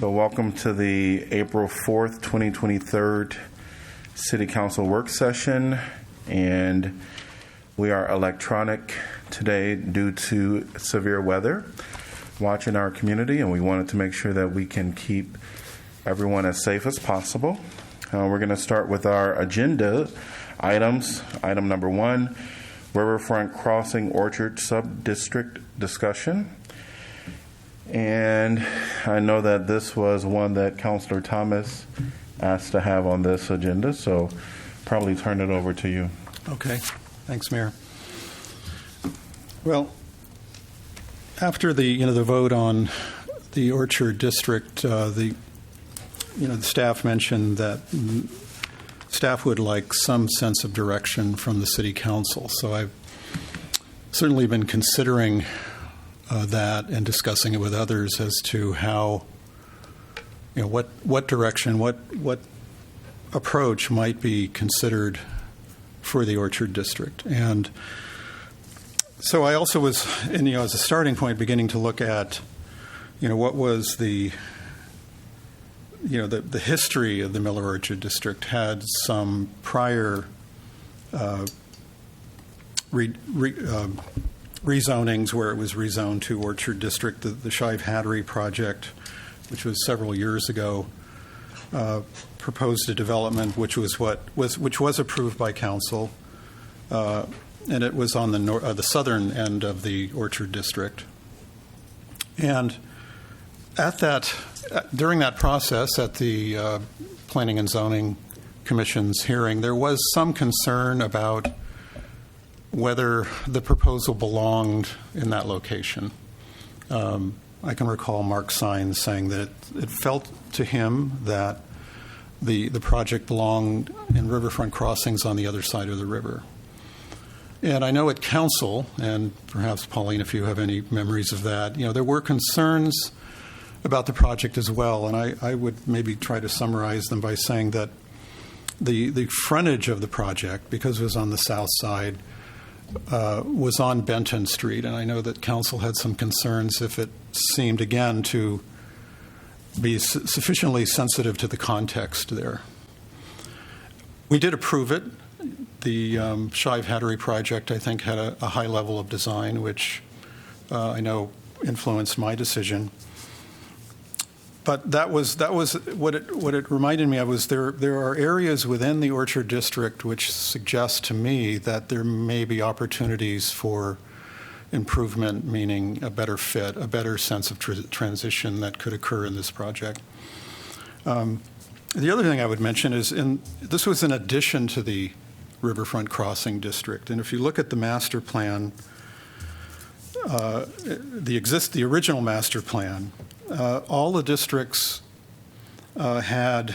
So welcome to the April 4th, 2023 City Council work session. And we are electronic today due to severe weather watching our community, and we wanted to make sure that we can keep everyone as safe as possible. We're going to start with our agenda items. Item number 1, Riverfront Crossing Orchard Subdistrict discussion. And I know that this was one that Councilor Thomas asked to have on this agenda, so probably turn it over to you. Okay. Thanks, Mayor. Well, after the vote on the Orchard District, the staff mentioned that staff would like some sense of direction from the City Council. So I've certainly been considering that and discussing it with others as to how, what direction, what approach might be considered for the Orchard District. And so I also was, as a starting point, beginning to look at, what was the history of the Miller Orchard District had some prior rezonings where it was rezoned to Orchard District. The Shive Hattery project, which was several years ago, proposed a development which was approved by council, and it was on the southern end of the Orchard District. And during that process, at the Planning and Zoning Commission's hearing, there was some concern about whether the proposal belonged in that location. I can recall Mark Sines saying that it felt to him that the project belonged in Riverfront Crossings on the other side of the river. And I know at council, and perhaps Pauline, if you have any memories of that, there were concerns about the project as well. And I would maybe try to summarize them by saying that the frontage of the project, because it was on the south side, was on Benton Street, and I know that council had some concerns if it seemed, again, to be sufficiently sensitive to the context there. We did approve it. The Shive Hattery project, I think, had a high level of design, which I know influenced my decision. But that was what it reminded me of was there are areas within the Orchard District which suggest to me that there may be opportunities for improvement, meaning a better fit, a better sense of transition that could occur in this project. The other thing I would mention is this was in addition to the Riverfront Crossing District, and if you look at the master plan, the original master plan. All the districts had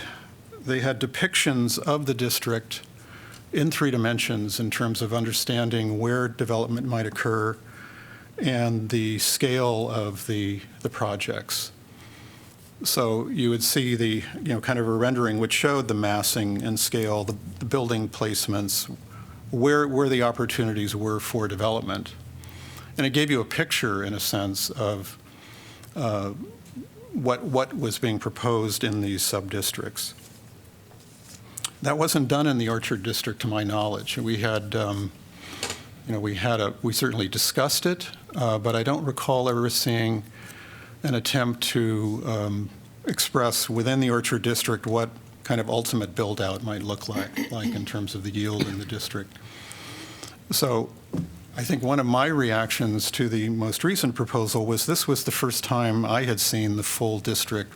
depictions of the district in 3 dimensions in terms of understanding where development might occur and the scale of the projects. So you would see the kind of a rendering which showed the massing and scale, the building placements, where the opportunities were for development, and it gave you a picture, in a sense, of what was being proposed in these sub-districts. That wasn't done in the Orchard District, to my knowledge. We had, we certainly discussed it, but I don't recall ever seeing an attempt to express within the Orchard District what kind of ultimate build-out might look like in terms of the yield in the district. So I think one of my reactions to the most recent proposal was this was the first time I had seen the full district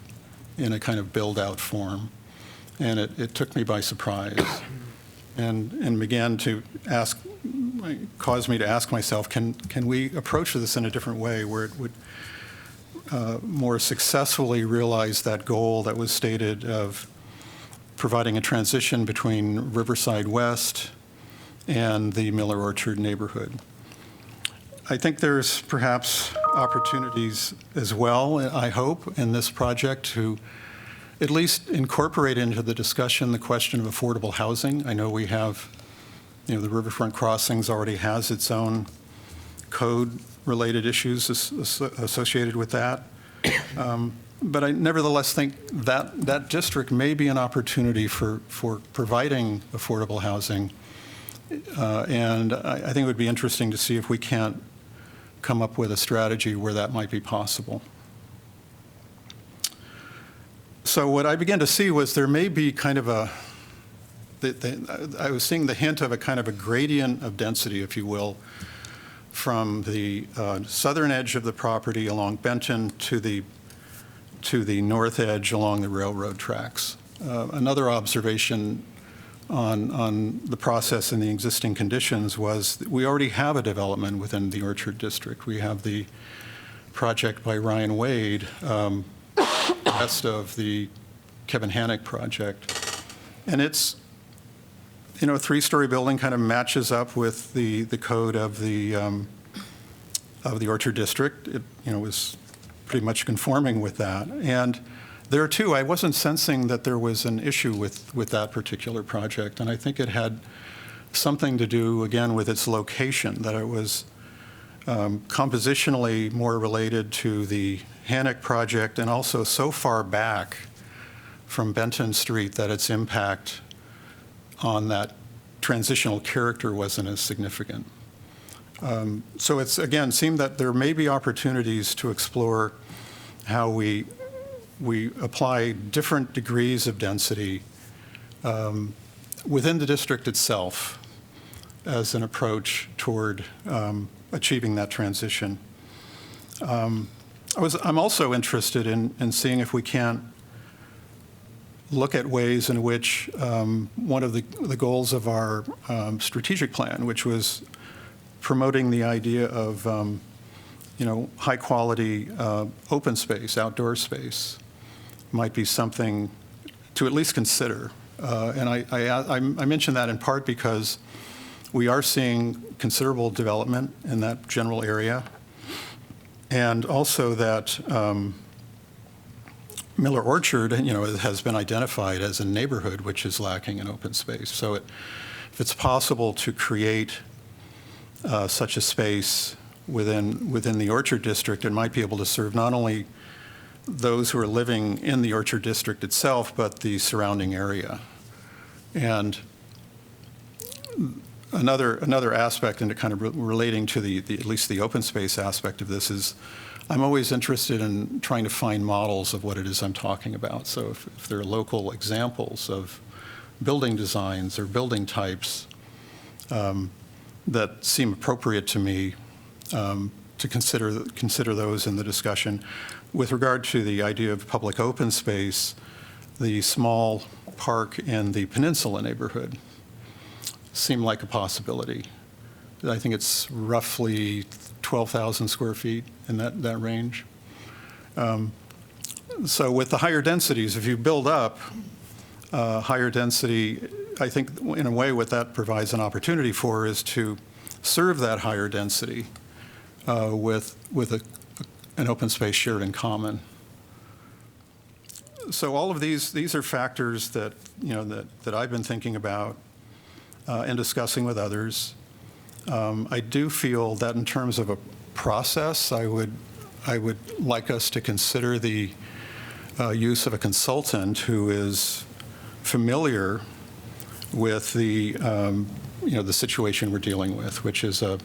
in a kind of build-out form, and it took me by surprise, and began to caused me to ask myself, can we approach this in a different way where it would more successfully realize that goal that was stated of providing a transition between Riverside West and the Miller Orchard neighborhood. I think there's perhaps opportunities as well, I hope, in this project to at least incorporate into the discussion the question of affordable housing. I know we have, the Riverfront Crossings already has its own code-related issues associated with that. But I nevertheless think that that district may be an opportunity for providing affordable housing. And I think it would be interesting to see if we can't come up with a strategy where that might be possible. So what I began to see was there may be kind of I was seeing the hint of a kind of a gradient of density, if you will, from the southern edge of the property along Benton to the north edge along the railroad tracks. Another observation on the process and the existing conditions was that we already have a development within the Orchard District. We have the project by Ryan Wade, west of the Kevin Hannock project. And it's, a three-story building, kind of matches up with the code of the Orchard District. It, was pretty much conforming with that. And there too, I wasn't sensing that there was an issue with that particular project. And I think it had something to do, again, with its location, that it was compositionally more related to the Hannock project and also so far back from Benton Street that its impact on that transitional character wasn't as significant. So it's, again, seemed that there may be opportunities to explore how we apply different degrees of density within the district itself as an approach toward achieving that transition. I'm also interested in seeing if we can't look at ways in which one of the goals of our strategic plan, which was promoting the idea of high quality open space, outdoor space, might be something to at least consider. And I mention that in part because we are seeing considerable development in that general area, and also that Miller Orchard, has been identified as a neighborhood which is lacking in open space. So if it's possible to create such a space within the Orchard District, it might be able to serve not only those who are living in the Orchard District itself, but the surrounding area. And another aspect, and kind of relating to at least the open space aspect of this, is I'm always interested in trying to find models of what it is I'm talking about. So if there are local examples of building designs or building types that seem appropriate to me, to consider those in the discussion. With regard to the idea of public open space, the small park in the Peninsula neighborhood seemed like a possibility. I think it's roughly 12,000 square feet in that range. So with the higher densities, if you build up higher density, I think in a way what that provides an opportunity for is to serve that higher density with an open space shared in common. So all of these are factors that that I've been thinking about and discussing with others. I do feel that in terms of a process, I would like us to consider the use of a consultant who is familiar with the situation we're dealing with, which is a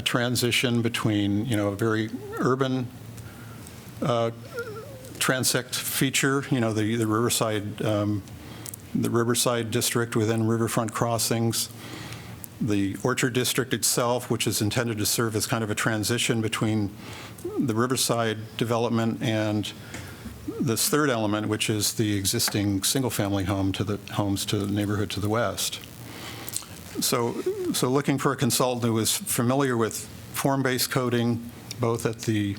transition between a very urban transect feature, the Riverside district within Riverfront crossings, the Orchard District itself, which is intended to serve as kind of a transition between the Riverside development and this third element, which is the existing single-family homes to the neighborhood to the west. So looking for a consultant who is familiar with form-based coding, both at the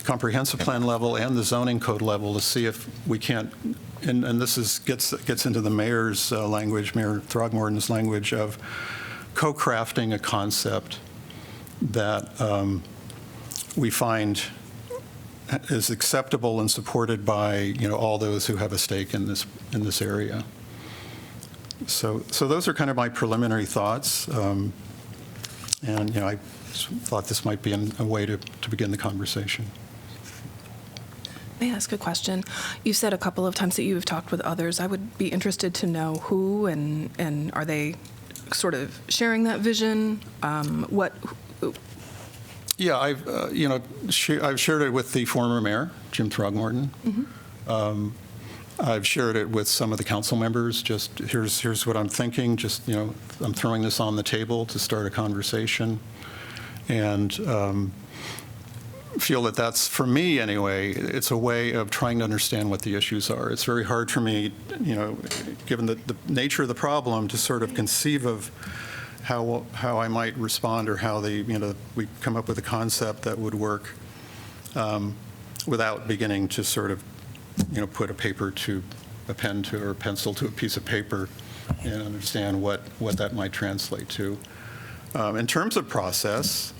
comprehensive plan level and the zoning code level, to see if we can't, and this gets into the mayor's language, Mayor Throgmorton's language, of co-crafting a concept that we find is acceptable and supported by all those who have a stake in this area. So those are kind of my preliminary thoughts, and I thought this might be a way to begin the conversation. May I ask a question? You said a couple of times that you've talked with others. I would be interested to know who and are they sort of sharing that vision? Yeah, I've shared it with the former mayor, Jim Throgmorton. I've shared it with some of the council members. Just here's what I'm thinking. Just I'm throwing this on the table to start a conversation, and feel that that's, for me anyway, it's a way of trying to understand what the issues are. It's very hard for me, given the nature of the problem, to sort of conceive of how I might respond, or how we come up with a concept that would work without beginning to sort of put a pen to or a pencil to a piece of paper and understand what that might translate to. In terms of process,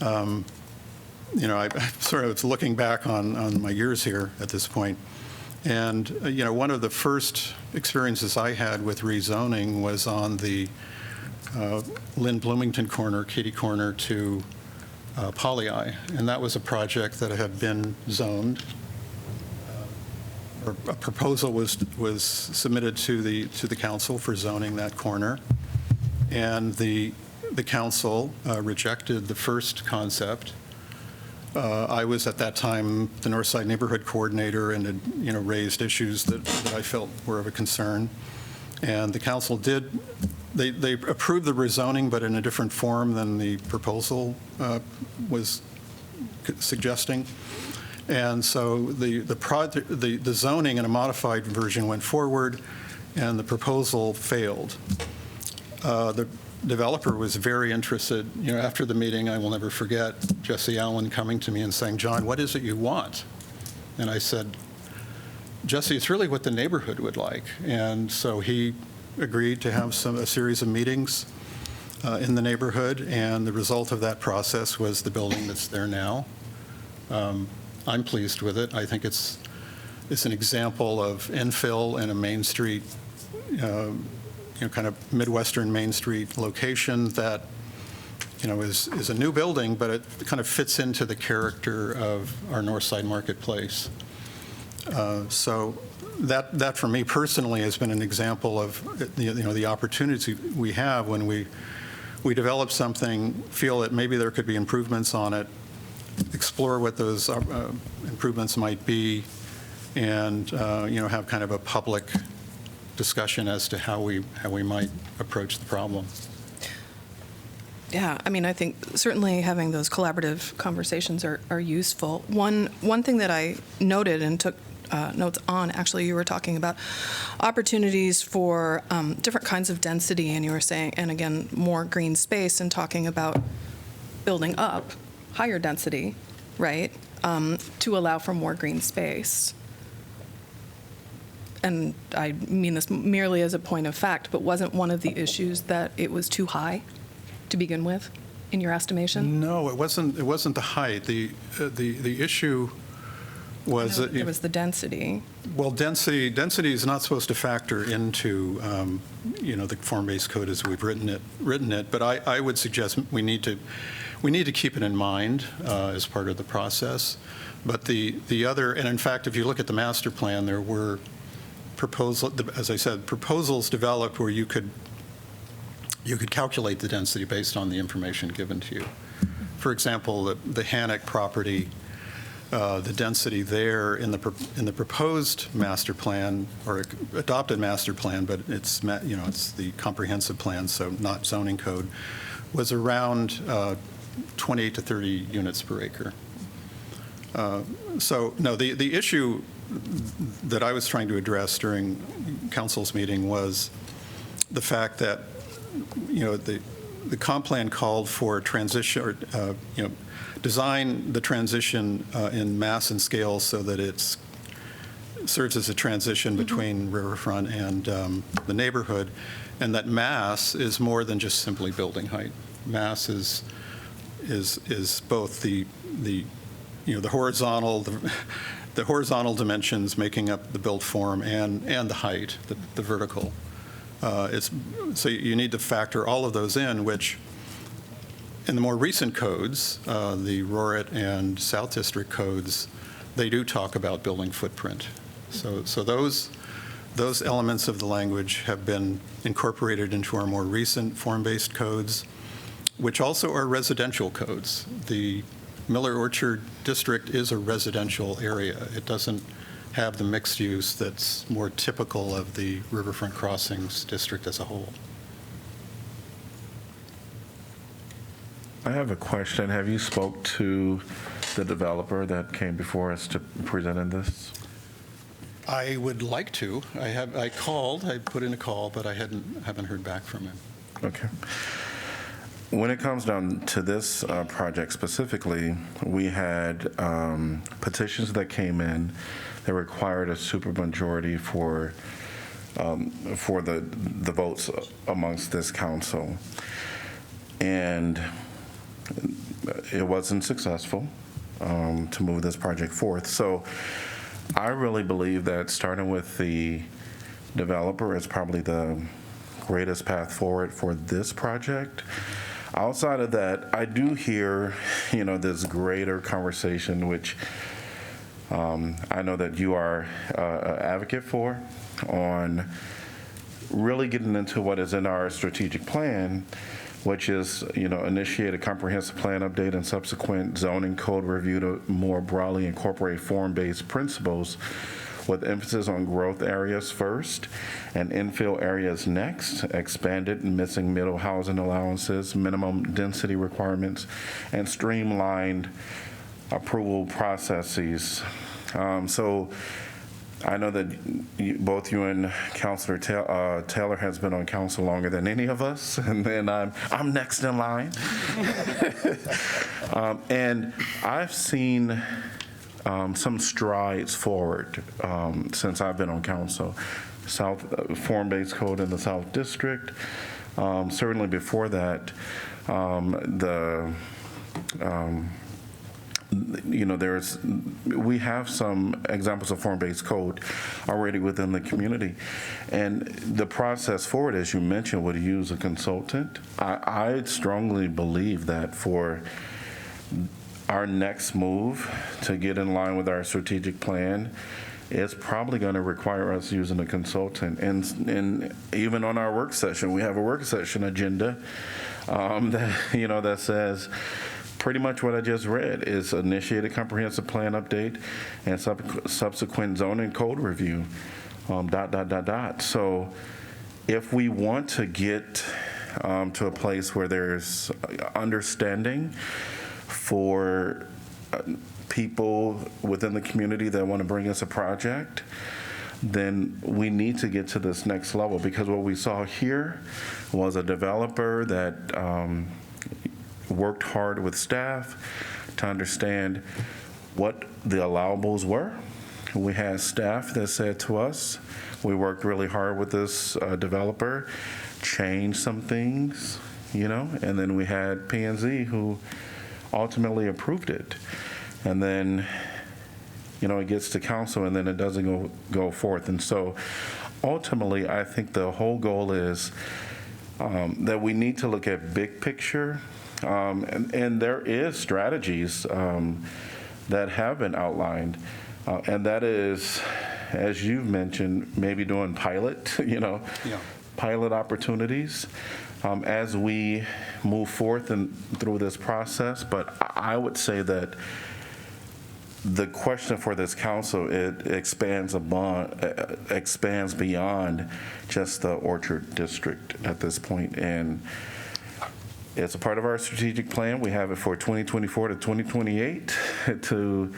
I sort of looking back on my years here at this point, and one of the first experiences I had with rezoning was on the Lynn Bloomington corner, Katy Corner to Poly-I, and that was a project that had been zoned. A proposal was submitted to the council for zoning that corner, and the council rejected the first concept. I was at that time the Northside Neighborhood Coordinator and had raised issues that I felt were of a concern, and the council they approved the rezoning, but in a different form than the proposal suggesting. And so the zoning in a modified version went forward, and the proposal failed. The developer was very interested. After the meeting, I will never forget Jesse Allen coming to me and saying, "John, what is it you want?" And I said, "Jesse, it's really what the neighborhood would like." And so he agreed to have a series of meetings in the neighborhood, and the result of that process was the building that's there now. I'm pleased with it. I think it's an example of infill in a Main Street, kind of Midwestern Main Street location that, is a new building, but it kind of fits into the character of our Northside Marketplace. So that for me personally has been an example of the opportunity we have when we develop something, feel that maybe there could be improvements on it, explore what those improvements might be, and have kind of a public discussion as to how we might approach the problem. Yeah, I think certainly having those collaborative conversations are useful. One thing that I noted and took notes on, actually, you were talking about opportunities for different kinds of density, and you were saying, and again, more green space, and talking about building up higher density, right, to allow for more green space. And I mean this merely as a point of fact, but wasn't one of the issues that it was too high to begin with, in your estimation? No, it wasn't the height. The issue was that it was the density. Well, density is not supposed to factor into the form-based code as we've written it. But I would suggest we need to keep it in mind as part of the process. But the other, and in fact, if you look at the master plan, there were proposals developed where you could calculate the density based on the information given to you. For example, the Hannock property, the density there in the proposed master plan, or adopted master plan, but it's the comprehensive plan, so not zoning code, was around 28 to 30 units per acre. So no, the issue that I was trying to address during council's meeting was the fact that the comp plan called for transition, or design the transition in mass and scale so that it serves as a transition between Riverfront and the neighborhood, and that mass is more than just simply building height. Mass is both the horizontal dimensions making up the built form and the height, the vertical. So you need to factor all of those in, which in the more recent codes, the Roret and South District codes, they do talk about building footprint. So those elements of the language have been incorporated into our more recent form-based codes, which also are residential codes. The Miller Orchard District is a residential area. It doesn't have the mixed use that's more typical of the Riverfront Crossings District as a whole. I have a question. Have you spoke to the developer that came before us to present this? I would like to. I called. I put in a call, but I haven't heard back from him. Okay. When it comes down to this project specifically, we had petitions that came in that required a supermajority for the votes amongst this council, and it wasn't successful to move this project forth. So I really believe that starting with the developer is probably the greatest path forward for this project. Outside of that, I do hear, this greater conversation, which I know that you are an advocate for, on really getting into what is in our strategic plan, which is, initiate a comprehensive plan update and subsequent zoning code review to more broadly incorporate form-based principles with emphasis on growth areas first and infill areas next, expanded missing middle housing allowances, minimum density requirements, and streamlined approval processes. So I know that both you and Councilor Taylor has been on council longer than any of us, and then I'm next in line. And I've seen some strides forward since I've been on council. Form-based code in the South District. Certainly before that, we have some examples of form-based code already within the community. And the process forward, as you mentioned, would use a consultant. I strongly believe that for our next move to get in line with our strategic plan, it's probably going to require us using a consultant. And even on our work session, we have a work session agenda that says pretty much what I just read is initiate a comprehensive plan update and subsequent zoning code review, ... So if we want to get to a place where there's understanding for people within the community that want to bring us a project, then we need to get to this next level, because what we saw here was a developer that worked hard with staff to understand what the allowables were. We had staff that said to us, we worked really hard with this developer, changed some things, and then we had P&Z who ultimately approved it. And then, it gets to council and then it doesn't go forth. And so ultimately, I think the whole goal is that we need to look at big picture. And there is strategies that have been outlined. And that is, as you've mentioned, maybe doing pilot, pilot opportunities as we move forth and through this process. But I would say that the question for this council, it expands beyond just the Orchard District at this point. And it's a part of our strategic plan. We have it for 2024 to 2028 to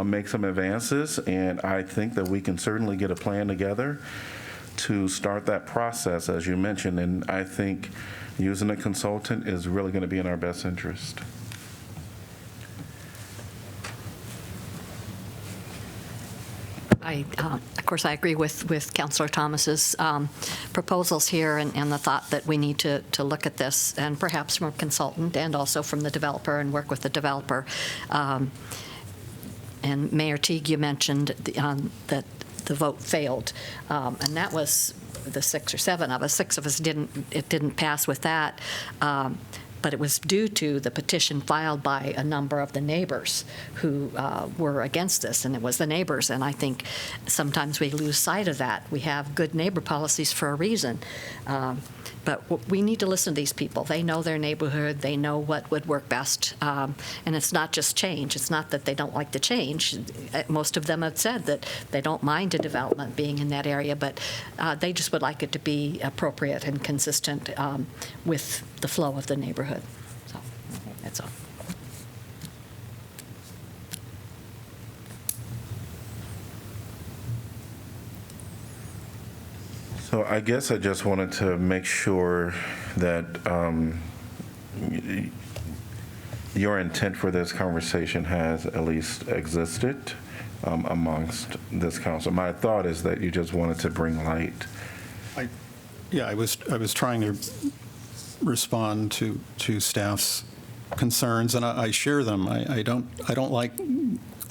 make some advances, and I think that we can certainly get a plan together to start that process, as you mentioned, and I think using a consultant is really going to be in our best interest. Of course, I agree with Councilor Thomas's proposals here and the thought that we need to look at this, and perhaps from a consultant and also from the developer, and work with the developer. And Mayor Teague, you mentioned that the vote failed, and that was the 6 or 7 of us. 6 of us didn't pass with that. but it was due to the petition filed by a number of the neighbors who were against this, and it was the neighbors. And I think sometimes we lose sight of that. We have good neighbor policies for a reason. But we need to listen to these people. They know their neighborhood. They know what would work best. And it's not just change. It's not that they don't like the change. Most of them have said that they don't mind a development being in that area, but they just would like it to be appropriate and consistent with the flow of the neighborhood. So that's all. So I guess I just wanted to make sure that your intent for this conversation has at least existed amongst this council. My thought is that you just wanted to bring light. I was trying to respond to staff's concerns, and I share them. I don't like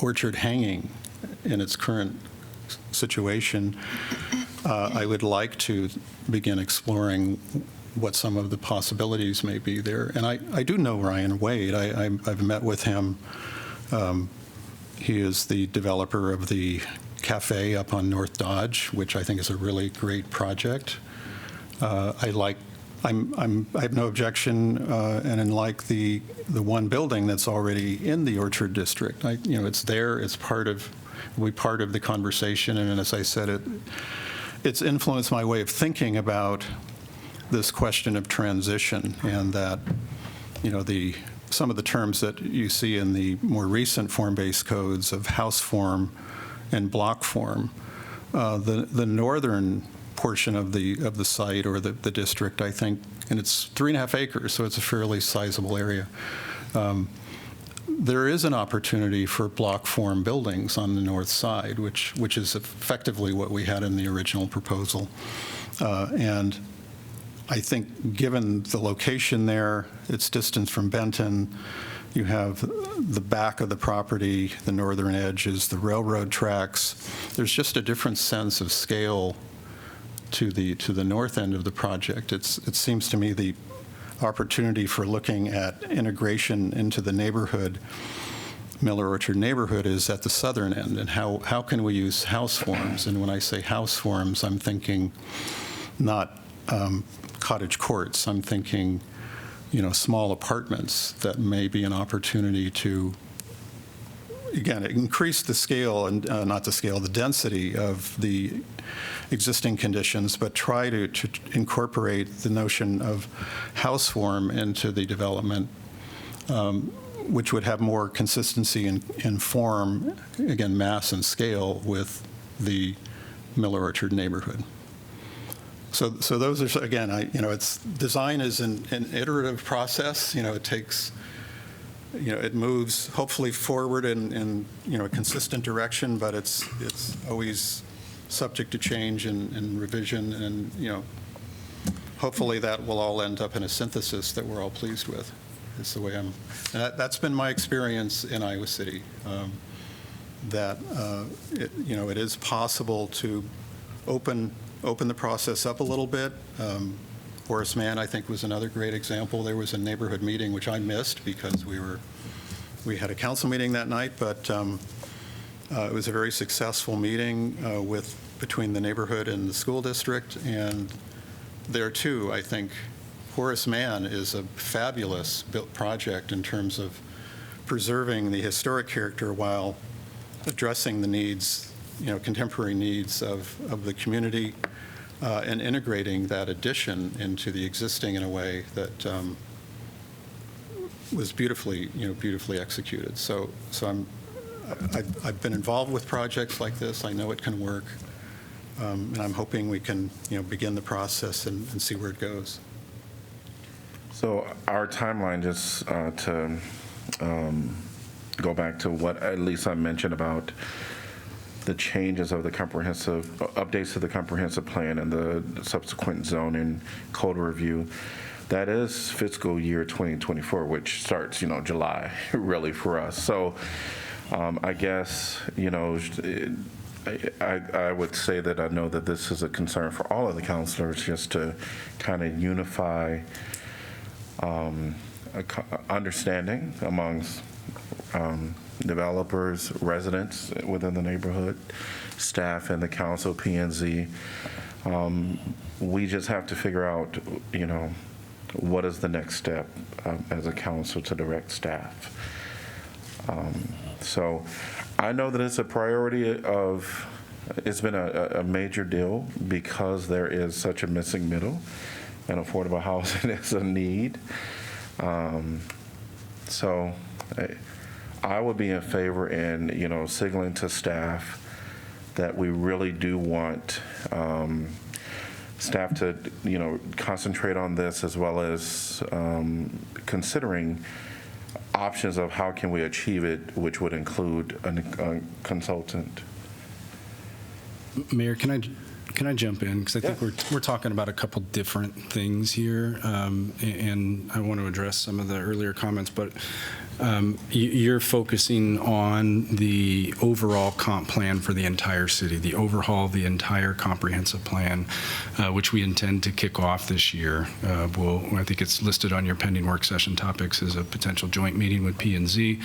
Orchard hanging in its current situation. I would like to begin exploring what some of the possibilities may be there. And I do know Ryan Wade. I've met with him. He is the developer of the cafe up on North Dodge, which I think is a really great project. I have no objection and like the one building that's already in the Orchard District. It's there. It's will be part of the conversation. And as I said, it's influenced my way of thinking about this question of transition, and that, some of the terms that you see in the more recent form-based codes of house form and block form, the northern portion of the site or the district, I think, and it's 3.5 acres, so it's a fairly sizable area. There is an opportunity for block form buildings on the north side, which is effectively what we had in the original proposal. And I think given the location there, its distance from Benton, you have the back of the property, the northern edge is the railroad tracks. There's just a different sense of scale to the north end of the project. It seems to me the opportunity for looking at integration into the neighborhood, Miller Orchard neighborhood, is at the southern end, and how can we use house forms? And when I say house forms, I'm thinking not cottage courts. I'm thinking, small apartments that may be an opportunity to, again, increase the scale and the density of the existing conditions, but try to incorporate the notion of house form into the development, which would have more consistency in form, again, mass and scale with the Miller Orchard neighborhood. So those are, again, it's design is an iterative process. It takes, it moves hopefully forward in a consistent direction, but it's always subject to change and revision, and hopefully that will all end up in a synthesis that we're all pleased with. Is the way that's been my experience in Iowa City. That it is possible to open the process up a little bit. Horace Mann, I think, was another great example. There was a neighborhood meeting which I missed because we had a council meeting that night, but it was a very successful meeting between the neighborhood and the school district. And there too, I think Horace Mann is a fabulous built project in terms of preserving the historic character while addressing the needs, contemporary needs of the community, and integrating that addition into the existing in a way that was beautifully executed. So I've been involved with projects like this. I know it can work, and I'm hoping we can begin the process and see where it goes. So our timeline, just to go back to what at least I mentioned about the changes of the updates to the comprehensive plan and the subsequent zoning code review, that is fiscal year 2024, which starts, July, really, for us. So I guess, I would say that I know that this is a concern for all of the councilors, just to kind of unify understanding amongst developers, residents within the neighborhood, staff, and the council, P&Z. We just have to figure out, what is the next step as a council to direct staff. So I know that it's a priority it's been a major deal because there is such a missing middle, and affordable housing is a need. So I would be in favor in, signaling to staff that we really do want staff to, concentrate on this, as well as considering options of how can we achieve it, which would include a consultant. Mayor, can I jump in? Because I think we're talking about a couple different things here, and I want to address some of the earlier comments, but you're focusing on the overall comp plan for the entire city, the overhaul of the entire comprehensive plan, which we intend to kick off this year. I think it's listed on your pending work session topics as a potential joint meeting with P&Z.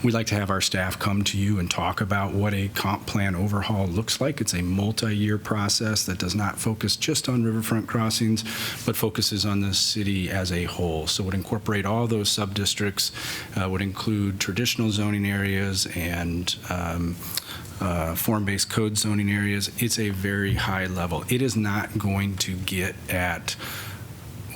We'd like to have our staff come to you and talk about what a comp plan overhaul looks like. It's a multi-year process that does not focus just on riverfront crossings, but focuses on the city as a whole. So it would incorporate all those sub-districts, would include traditional zoning areas and form-based code zoning areas. It's a very high level. It is not going to get at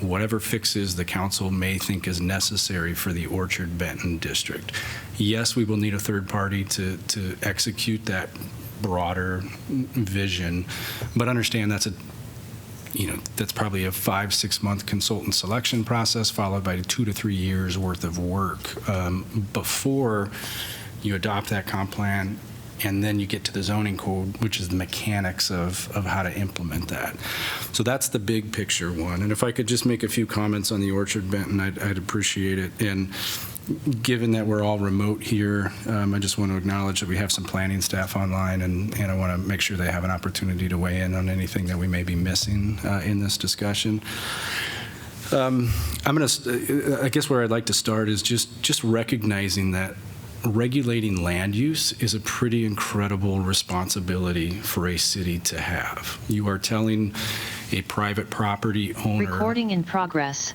whatever fixes the council may think is necessary for the Orchard Benton district. Yes, we will need a third party to execute that broader vision, but understand that's probably a 5-6 month consultant selection process followed by 2 to 3 years worth of work before you adopt that comp plan, and then you get to the zoning code, which is the mechanics of how to implement that. So that's the big picture one. And if I could just make a few comments on the Orchard Benton, I'd appreciate it. And given that we're all remote here, I just want to acknowledge that we have some planning staff online, and I want to make sure they have an opportunity to weigh in on anything that we may be missing in this discussion. I guess where I'd like to start is just recognizing that regulating land use is a pretty incredible responsibility for a city to have. You are telling a private property owner Recording in progress.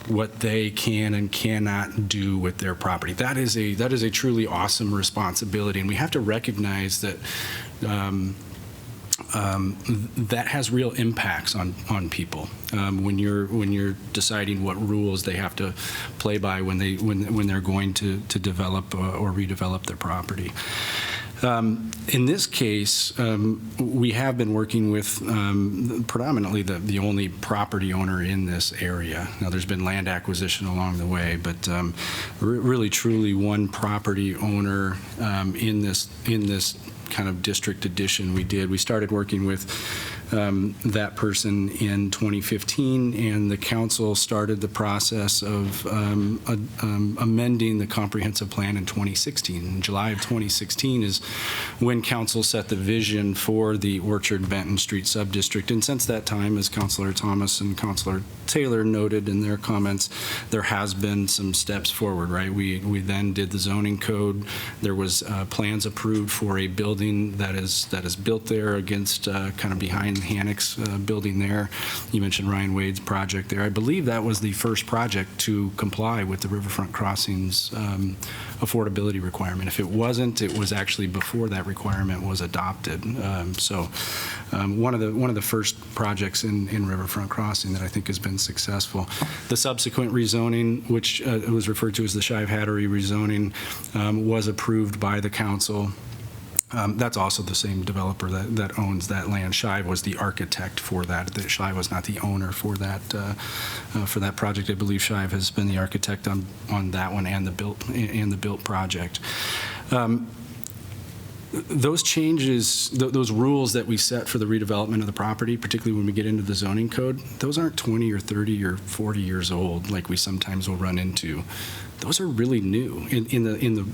what they can and cannot do with their property. That is a truly awesome responsibility, and we have to recognize that that has real impacts on people when you're deciding what rules they have to play by when they're going to develop or redevelop their property. In this case, we have been working with predominantly the only property owner in this area. Now, there's been land acquisition along the way, but really, truly one property owner in this kind of district addition we started working with that person in 2015, and the council started the process of amending the comprehensive plan in 2016. In July of 2016 is when council set the vision for the Orchard Benton Street subdistrict, and since that time, as Councilor Thomas and Councilor Taylor noted in their comments, there has been some steps forward, right? We then did the zoning code. There was plans approved for a building that is built there against kind of behind the Annex building there. You mentioned Ryan Wade's project there. I believe that was the first project to comply with the Riverfront Crossings affordability requirement. If it wasn't, it was actually before that requirement was adopted. So one of the first projects in Riverfront Crossing that I think has been successful. The subsequent rezoning, which was referred to as the Shive Hattery rezoning, was approved by the council. That's also the same developer that owns that land. Shive was the architect for that. Shive was not the owner for that project. I believe Shive has been the architect on that one and the built project. Those changes, those rules that we set for the redevelopment of the property, particularly when we get into the zoning code, those aren't 20 or 30 or 40 years old like we sometimes will run into. Those are really new in the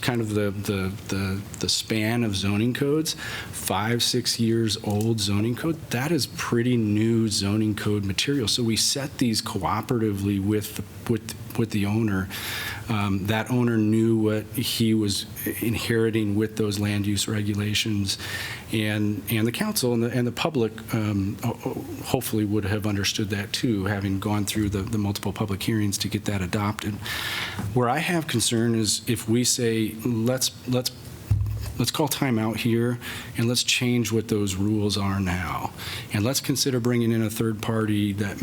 kind of the span of zoning codes. 5-6 years old zoning code, that is pretty new zoning code material. So we set these cooperatively with with the owner. That owner knew what he was inheriting with those land use regulations, and the council and the public hopefully would have understood that too, having gone through the multiple public hearings to get that adopted. Where I have concern is if we say let's call time out here and let's change what those rules are now, and let's consider bringing in a third party that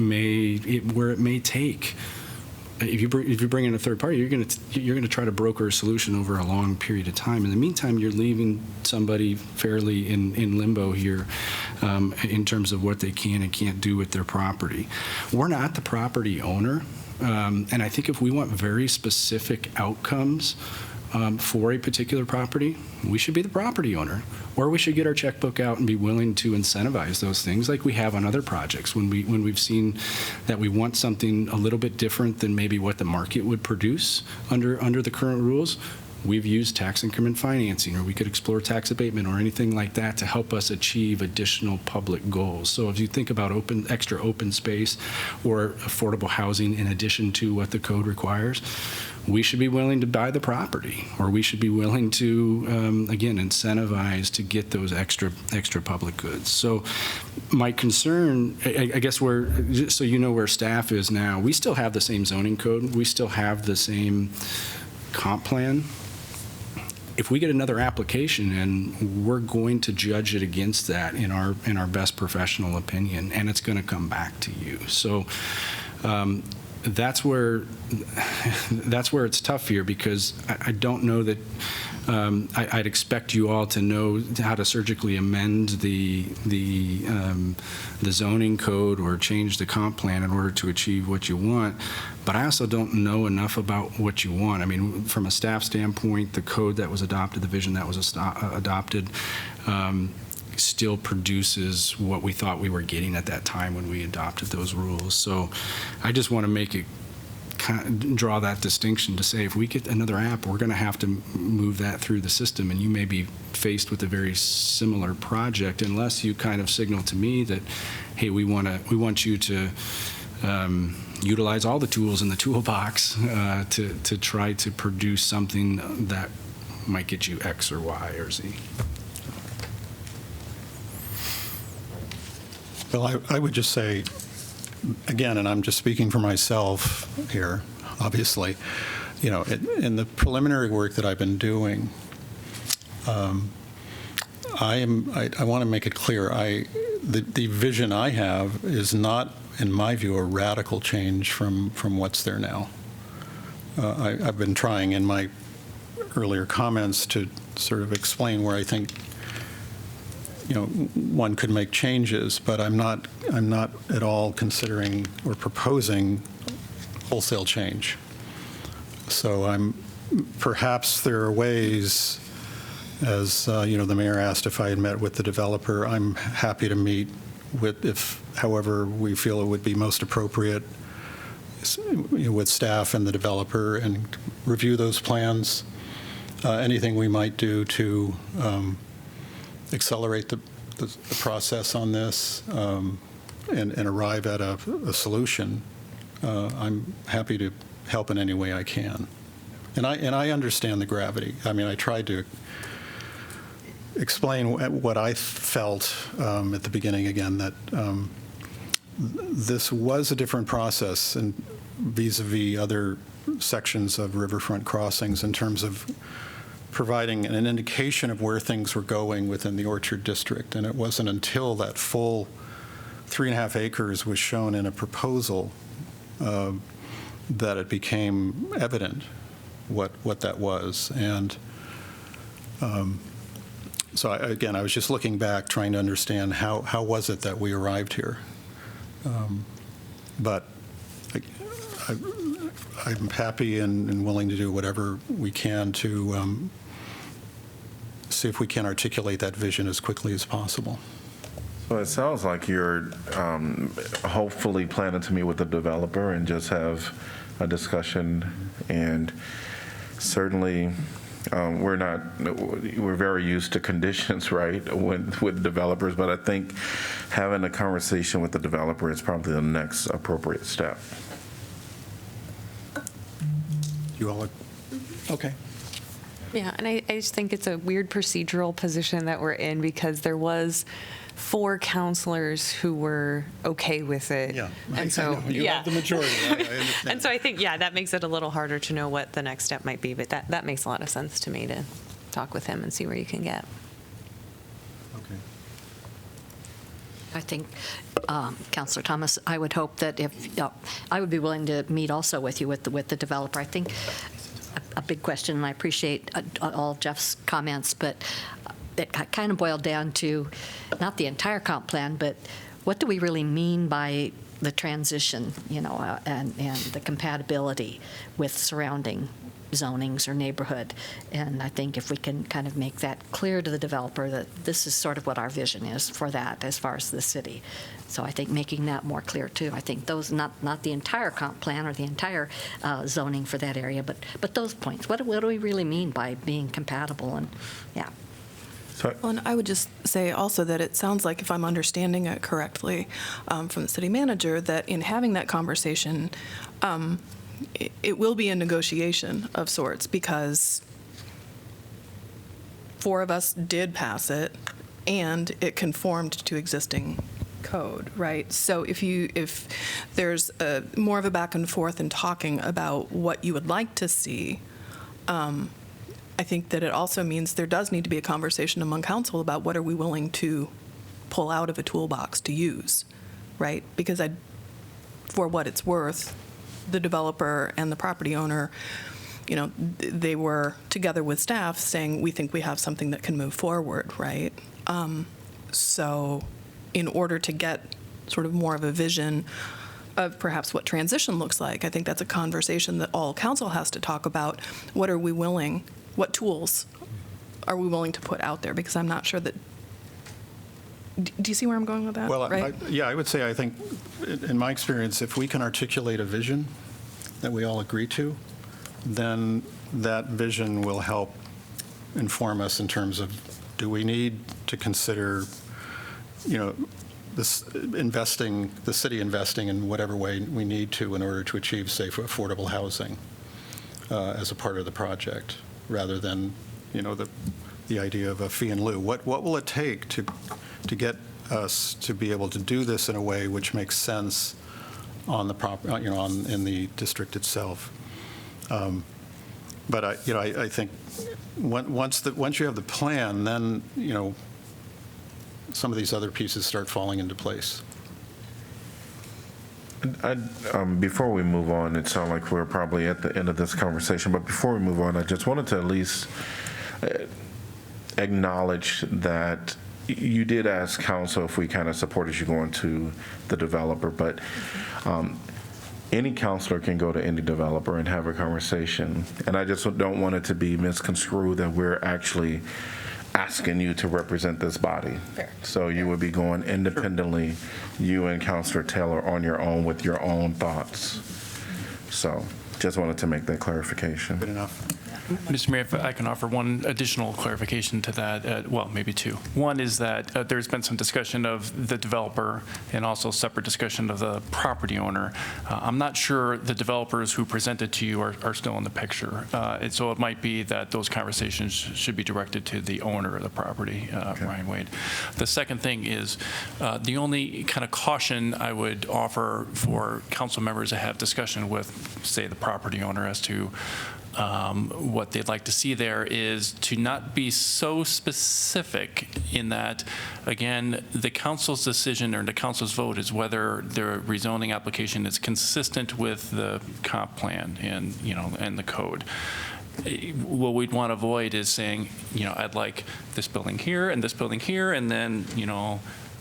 where it may take. If you bring in a third party, you're going to try to broker a solution over a long period of time. In the meantime, you're leaving somebody fairly in limbo here in terms of what they can and can't do with their property. We're not the property owner, and I think if we want very specific outcomes for a particular property, we should be the property owner, or we should get our checkbook out and be willing to incentivize those things like we have on other projects when we've seen that we want something a little bit different than maybe what the market would produce under the current rules. We've used tax increment financing, or we could explore tax abatement or anything like that to help us achieve additional public goals. So if you think about extra open space or affordable housing in addition to what the code requires, we should be willing to buy the property, or we should be willing to, again, incentivize to get those extra public goods. So my concern, I guess, so you know where staff is now, we still have the same zoning code. We still have the same comp plan. If we get another application and we're going to judge it against that in our best professional opinion, and it's going to come back to you. So that's where it's tough here, because I don't know that I'd expect you all to know how to surgically amend the zoning code or change the comp plan in order to achieve what you want. But I also don't know enough about what you want. I mean, from a staff standpoint, the code that was adopted, the vision that was adopted, still produces what we thought we were getting at that time when we adopted those rules. So I just want to make it draw that distinction to say if we get another app, we're going to have to move that through the system, and you may be faced with a very similar project unless you kind of signal to me that, hey, we want you to utilize all the tools in the toolbox to try to produce something that might get you X or Y or Z. Well, I would just say, again, and I'm just speaking for myself here, obviously, you know, in the preliminary work that I've been doing, I want to make it clear, the vision I have is not, in my view, a radical change from what's there now. I've been trying in my earlier comments to sort of explain where I think, you know, one could make changes, but I'm not at all considering or proposing wholesale change. So perhaps there are ways, as you know, the mayor asked if I had met with the developer. I'm happy to meet with, however we feel it would be most appropriate, you know, with staff and the developer, and review those plans. Anything we might do to accelerate the process on this and arrive at a solution. I'm happy to help in any way I can. And I understand the gravity. I mean, I tried to explain what I felt at the beginning again, that this was a different process and vis-a-vis other sections of Riverfront crossings in terms of providing an indication of where things were going within the Orchard District. And it wasn't until that full 3.5 acres was shown in a proposal that it became evident what that was. And so again, I was just looking back, trying to understand how was it that we arrived here. But I'm happy and willing to do whatever we can to see if we can articulate that vision as quickly as possible. Well, it sounds like you're hopefully planning to meet with the developer and just have a discussion. And certainly, we're very used to conditions, right, with developers. But I think having a conversation with the developer is probably the next appropriate step. You all, okay. Yeah, and I just think it's a weird procedural position that we're in because there was 4 counselors who were okay with it. Yeah, and so you have the majority. I understand. And so I think, that makes it a little harder to know what the next step might be, but that makes a lot of sense to me to talk with him and see where you can get. Okay. I think, Councilor Thomas, I would hope that if, I would be willing to meet also with you with the developer. I think a big question, and I appreciate all Jeff's comments, but it kind of boiled down to not the entire comp plan, but what do we really mean by the transition, and the compatibility with surrounding zonings or neighborhood. And I think if we can kind of make that clear to the developer that this is sort of what our vision is for that as far as the city. So I think making that more clear too. I think those, not the entire comp plan or the entire zoning for that area, but those points. What do we really mean by being compatible? And yeah. Well, and I would just say also that it sounds like, if I'm understanding it correctly from the city manager, that in having that conversation, it will be a negotiation of sorts, because 4 of us did pass it and it conformed to existing code, right? So if there's more of a back and forth in talking about what you would like to see, I think that it also means there does need to be a conversation among council about what are we willing to pull out of a toolbox to use, right? Because for what it's worth, the developer and the property owner, they were together with staff saying, we think we have something that can move forward, right? So in order to get sort of more of a vision of perhaps what transition looks like, I think that's a conversation that all council has to talk about. What tools are we willing to put out there? Because I'm not sure that, do you see where I'm going with that? Well, right? I would say, I think, in my experience, if we can articulate a vision that we all agree to, then that vision will help inform us in terms of, do we need to consider, the city investing in whatever way we need to in order to achieve safe, affordable housing as a part of the project, rather than, the idea of a fee in lieu. What will it take to get us to be able to do this in a way which makes sense on the in the district itself? But I think once you have the plan, then some of these other pieces start falling into place. Before we move on, it sounds like we're probably at the end of this conversation, but before we move on, I just wanted to at least acknowledge that you did ask council if we kind of supported you going to the developer, but any counselor can go to any developer and have a conversation. And I just don't want it to be misconstrued that we're actually asking you to represent this body. Fair. So you would be going independently, you and Councilor Taylor, on your own with your own thoughts. So just wanted to make that clarification. Good enough. Mr. Mayor, if I can offer one additional clarification to that, well, maybe 2. One is that there's been some discussion of the developer and also separate discussion of the property owner. I'm not sure the developers who presented to you are still in the picture. And so it might be that those conversations should be directed to the owner of the property, Ryan Wade. The second thing is the only kind of caution I would offer for council members to have discussion with, say, the property owner as to what they'd like to see there is to not be so specific in that, again, the council's decision or the council's vote is whether their rezoning application is consistent with the comp plan and, and the code. What we'd want to avoid is saying, I'd like this building here and this building here, and then,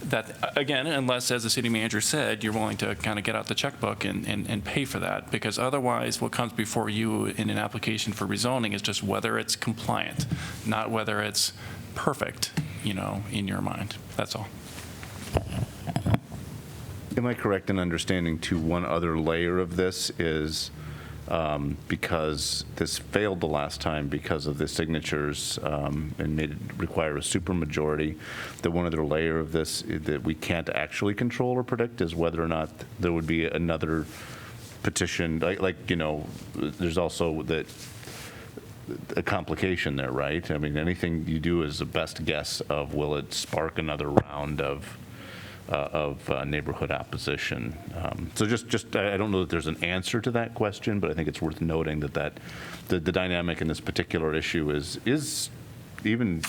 that, again, unless, as the city manager said, you're willing to kind of get out the checkbook and pay for that, because otherwise what comes before you in an application for rezoning is just whether it's compliant, not whether it's perfect, in your mind. That's all. Am I correct in understanding too, one other layer of this is because this failed the last time because of the signatures and made it require a supermajority, that one other layer of this that we can't actually control or predict is whether or not there would be another petition, there's also a complication there, right? I mean, anything you do is a best guess of will it spark another round of neighborhood opposition. So just I don't know that there's an answer to that question, but I think it's worth noting that the dynamic in this particular issue is even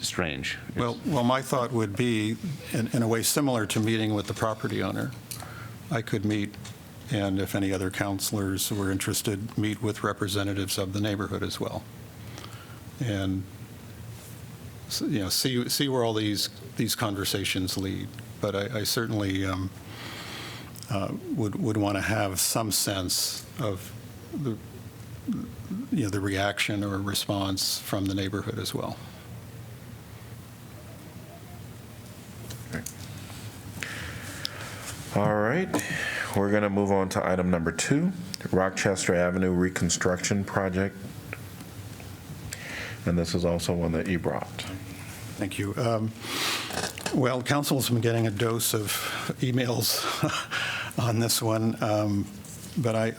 strange. Well, my thought would be, in a way similar to meeting with the property owner, I could meet, and if any other counselors were interested, meet with representatives of the neighborhood as well, and see where all these conversations lead. But I certainly would want to have some sense of the reaction or response from the neighborhood as well. All right, we're going to move on to item number 2, Rochester Avenue Reconstruction Project. And this is also one that you brought. Thank you. Well, council's been getting a dose of emails on this one, but I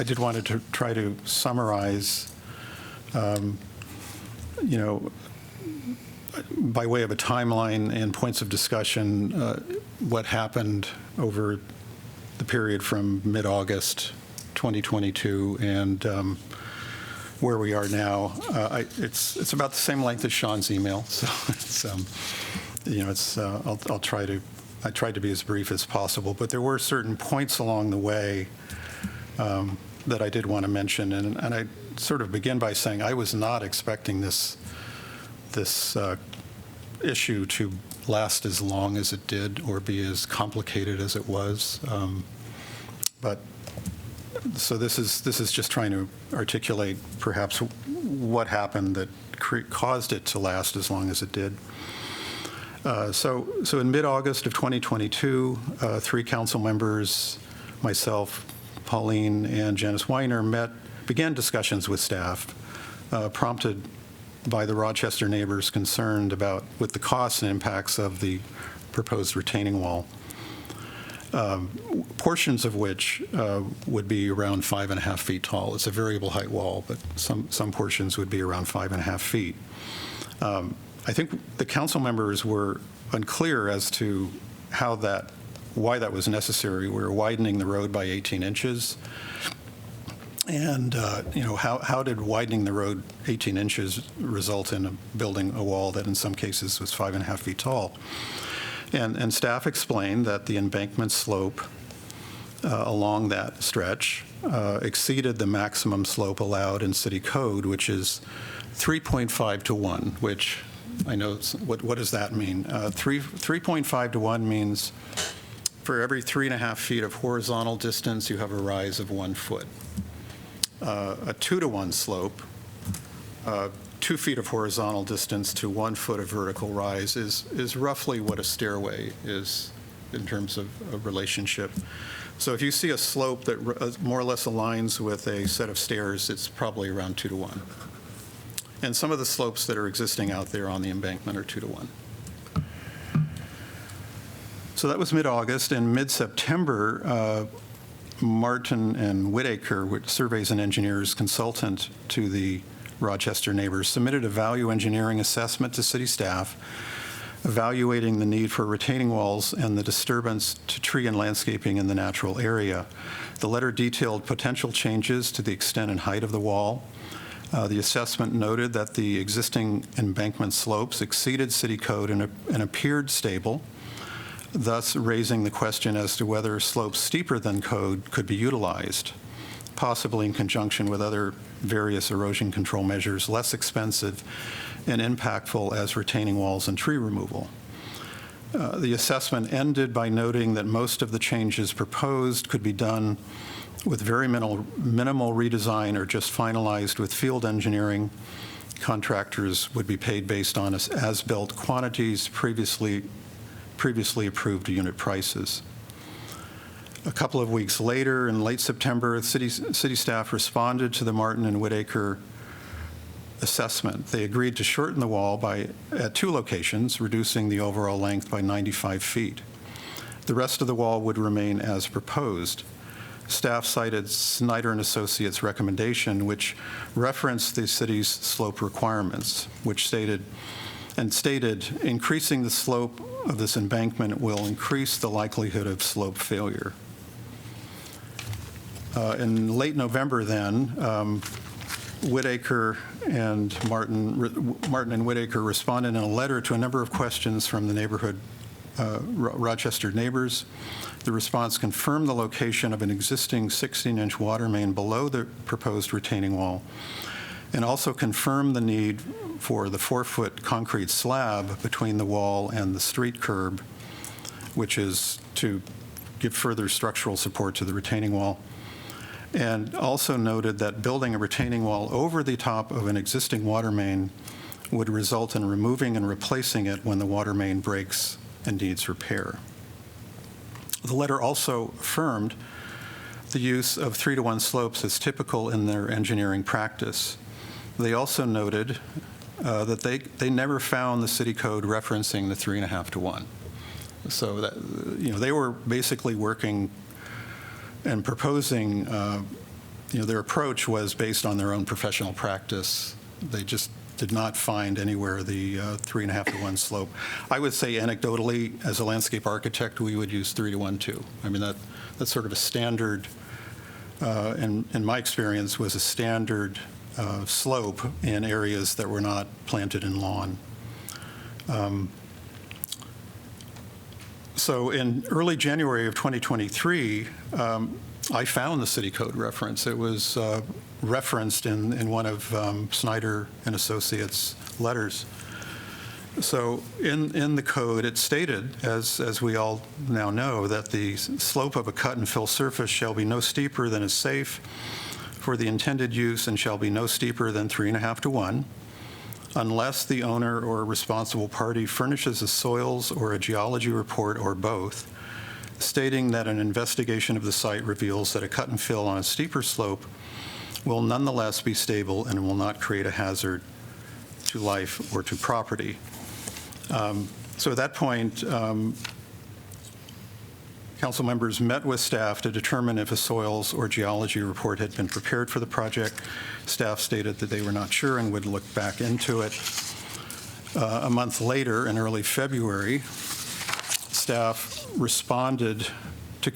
did wanted to try to summarize, by way of a timeline and points of discussion, what happened over the period from mid-August 2022 and where we are now. It's about the same length as Sean's email, so I tried to be as brief as possible, but there were certain points along the way that I did want to mention, and I sort of begin by saying I was not expecting this issue to last as long as it did or be as complicated as it was. But so this is just trying to articulate perhaps what happened that caused it to last as long as it did. So in mid-August of 2022, 3 council members, myself, Pauline, and Janice Weiner began discussions with staff, prompted by the Rochester neighbors concerned with the costs and impacts of the proposed retaining wall, portions of which would be around 5.5 feet tall. It's a variable height wall, but some portions would be around 5.5 feet. I think the council members were unclear as to why that was necessary. We were widening the road by 18 inches. And, how did widening the road 18 inches result in building a wall that in some cases was 5.5 feet tall? And staff explained that the embankment slope along that stretch exceeded the maximum slope allowed in city code, which is 3.5 to 1, which I know, what does that mean? 3.5 to 1 means for every 3.5 feet of horizontal distance, you have a rise of 1 foot. A 2 to 1 slope, 2 feet of horizontal distance to 1 foot of vertical rise is roughly what a stairway is in terms of a relationship. So if you see a slope that more or less aligns with a set of stairs, it's probably around 2 to 1. And some of the slopes that are existing out there on the embankment are 2 to 1. So that was mid-August. In mid-September, Martin and Whitaker, which surveys and engineers consultant to the Rochester neighbors, submitted a value engineering assessment to city staff evaluating the need for retaining walls and the disturbance to tree and landscaping in the natural area. The letter detailed potential changes to the extent and height of the wall. The assessment noted that the existing embankment slopes exceeded city code and appeared stable, thus raising the question as to whether slopes steeper than code could be utilized, possibly in conjunction with other various erosion control measures less expensive and impactful as retaining walls and tree removal. The assessment ended by noting that most of the changes proposed could be done with very minimal redesign or just finalized with field engineering. Contractors would be paid based on as-built quantities, previously approved unit prices. A couple of weeks later, in late September, city staff responded to the Martin and Whitaker assessment. They agreed to shorten the wall at 2 locations, reducing the overall length by 95 feet. The rest of the wall would remain as proposed. Staff cited Snyder and Associates' recommendation, which referenced the city's slope requirements, which stated, increasing the slope of this embankment will increase the likelihood of slope failure. In late November then, Whitaker and Martin and Whitaker responded in a letter to a number of questions from the neighborhood Rochester neighbors. The response confirmed the location of an existing 16-inch water main below the proposed retaining wall, and also confirmed the need for the 4-foot concrete slab between the wall and the street curb, which is to give further structural support to the retaining wall. And also noted that building a retaining wall over the top of an existing water main would result in removing and replacing it when the water main breaks and needs repair. The letter also affirmed the use of 3-to-1 slopes as typical in their engineering practice. They also noted that they never found the city code referencing the 3.5-to-1. So that, they were basically working and proposing, their approach was based on their own professional practice. They just did not find anywhere the 3.5-to-1 slope. I would say anecdotally, as a landscape architect, we would use 3-to-1 too. I mean, that's sort of a standard, in my experience, was a standard slope in areas that were not planted in lawn. So in early January of 2023, I found the city code reference. It was referenced in one of Snyder and Associates' letters. So in the code, it stated, as we all now know, that the slope of a cut and fill surface shall be no steeper than is safe for the intended use and shall be no steeper than 3.5-to-1, unless the owner or responsible party furnishes a soils or a geology report or both, stating that an investigation of the site reveals that a cut and fill on a steeper slope will nonetheless be stable and will not create a hazard to life or to property. So at that point, council members met with staff to determine if a soils or geology report had been prepared for the project. Staff stated that they were not sure and would look back into it. A month later, in early February, staff responded to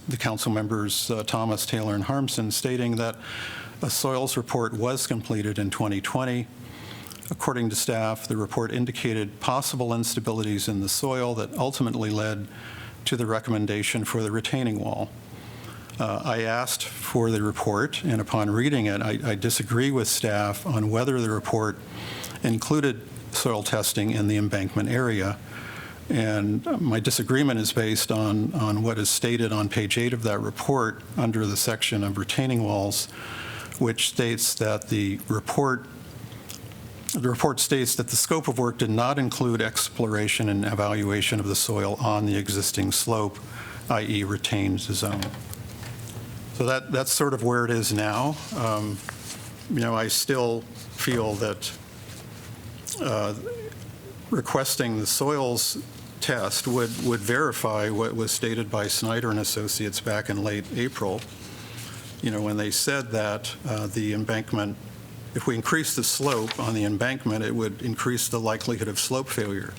the council members, Thomas, Taylor, and Harmson, stating that a soils report was completed in 2020. According to staff, the report indicated possible instabilities in the soil that ultimately led to the recommendation for the retaining wall. I asked for the report, and upon reading it, I disagree with staff on whether the report included soil testing in the embankment area. And my disagreement is based on what is stated on page 8 of that report under the section of retaining walls, which states that the report states that the scope of work did not include exploration and evaluation of the soil on the existing slope, i.e. retained zone. So that's sort of where it is now. I still feel that requesting the soils test would verify what was stated by Snyder and Associates back in late April, when they said that the embankment, if we increase the slope on the embankment, it would increase the likelihood of slope failure.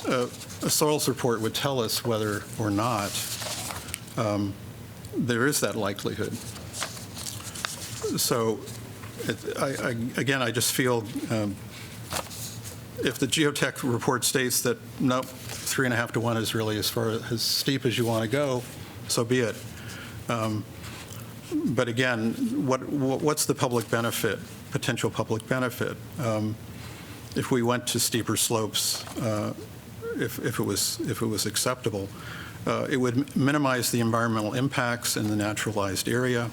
A soils report would tell us whether or not there is that likelihood. So, I just feel if the geotech report states that, nope, 3.5-to-1 is really as steep as you want to go, so be it. But again, what's the public benefit, potential public benefit? If we went to steeper slopes, if it was acceptable, it would minimize the environmental impacts in the naturalized area.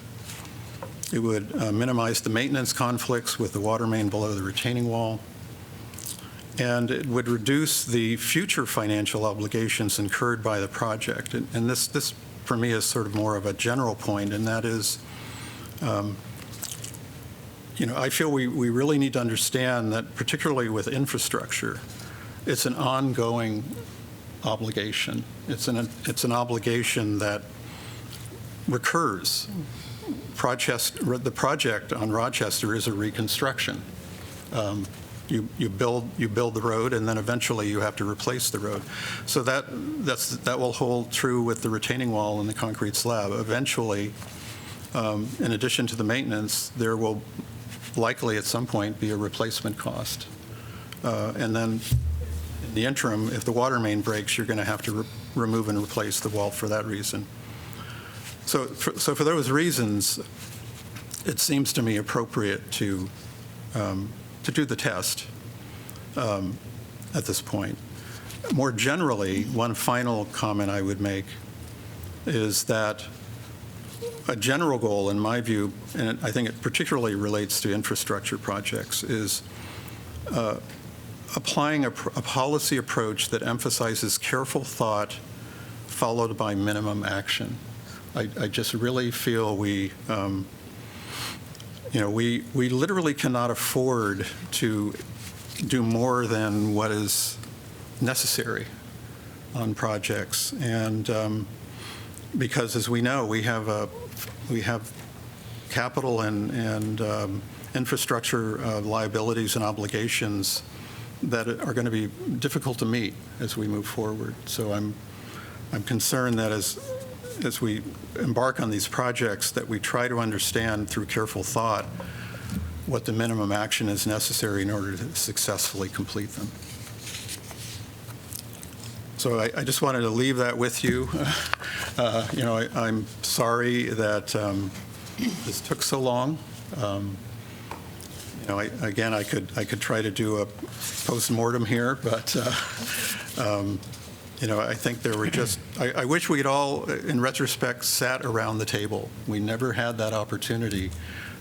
It would minimize the maintenance conflicts with the water main below the retaining wall. And it would reduce the future financial obligations incurred by the project. And this for me, is sort of more of a general point, and that is, I feel we really need to understand that, particularly with infrastructure, it's an ongoing obligation. It's an obligation that recurs. The project on Rochester is a reconstruction. You build the road, and then eventually you have to replace the road. So that will hold true with the retaining wall and the concrete slab. Eventually, in addition to the maintenance, there will likely at some point be a replacement cost. And then in the interim, if the water main breaks, you're going to have to remove and replace the wall for that reason. So for those reasons, it seems to me appropriate to do the test at this point. More generally, one final comment I would make is that a general goal, in my view, and I think it particularly relates to infrastructure projects, is applying a policy approach that emphasizes careful thought followed by minimum action. I just really feel we literally cannot afford to do more than what is necessary on projects. And because, as we know, we have capital and infrastructure liabilities and obligations that are going to be difficult to meet as we move forward. So I'm concerned that as we embark on these projects, that we try to understand through careful thought what the minimum action is necessary in order to successfully complete them. So I just wanted to leave that with you. I'm sorry that this took so long. Again, I could try to do a post-mortem here, but I think there were just, I wish we'd all, in retrospect, sat around the table. We never had that opportunity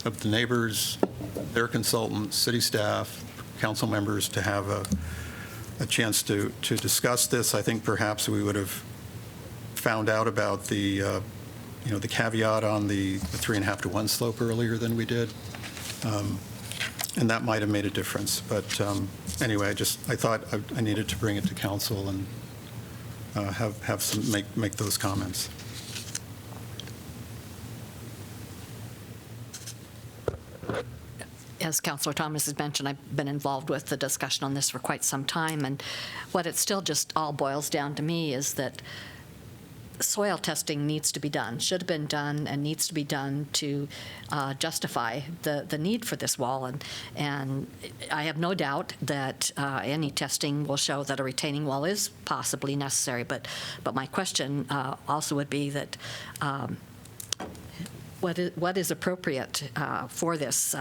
of the neighbors, their consultants, city staff, council members to have a chance to discuss this. I think perhaps we would have found out about the caveat on the 3.5 to 1 slope earlier than we did. And that might have made a difference. But anyway, I thought I needed to bring it to council and have some make those comments. As Councilor Thomas has mentioned, I've been involved with the discussion on this for quite some time, and what it still just all boils down to me is that soil testing needs to be done, should have been done, and needs to be done to justify the need for this wall. And I have no doubt that any testing will show that a retaining wall is possibly necessary. But my question also would be that what is appropriate for this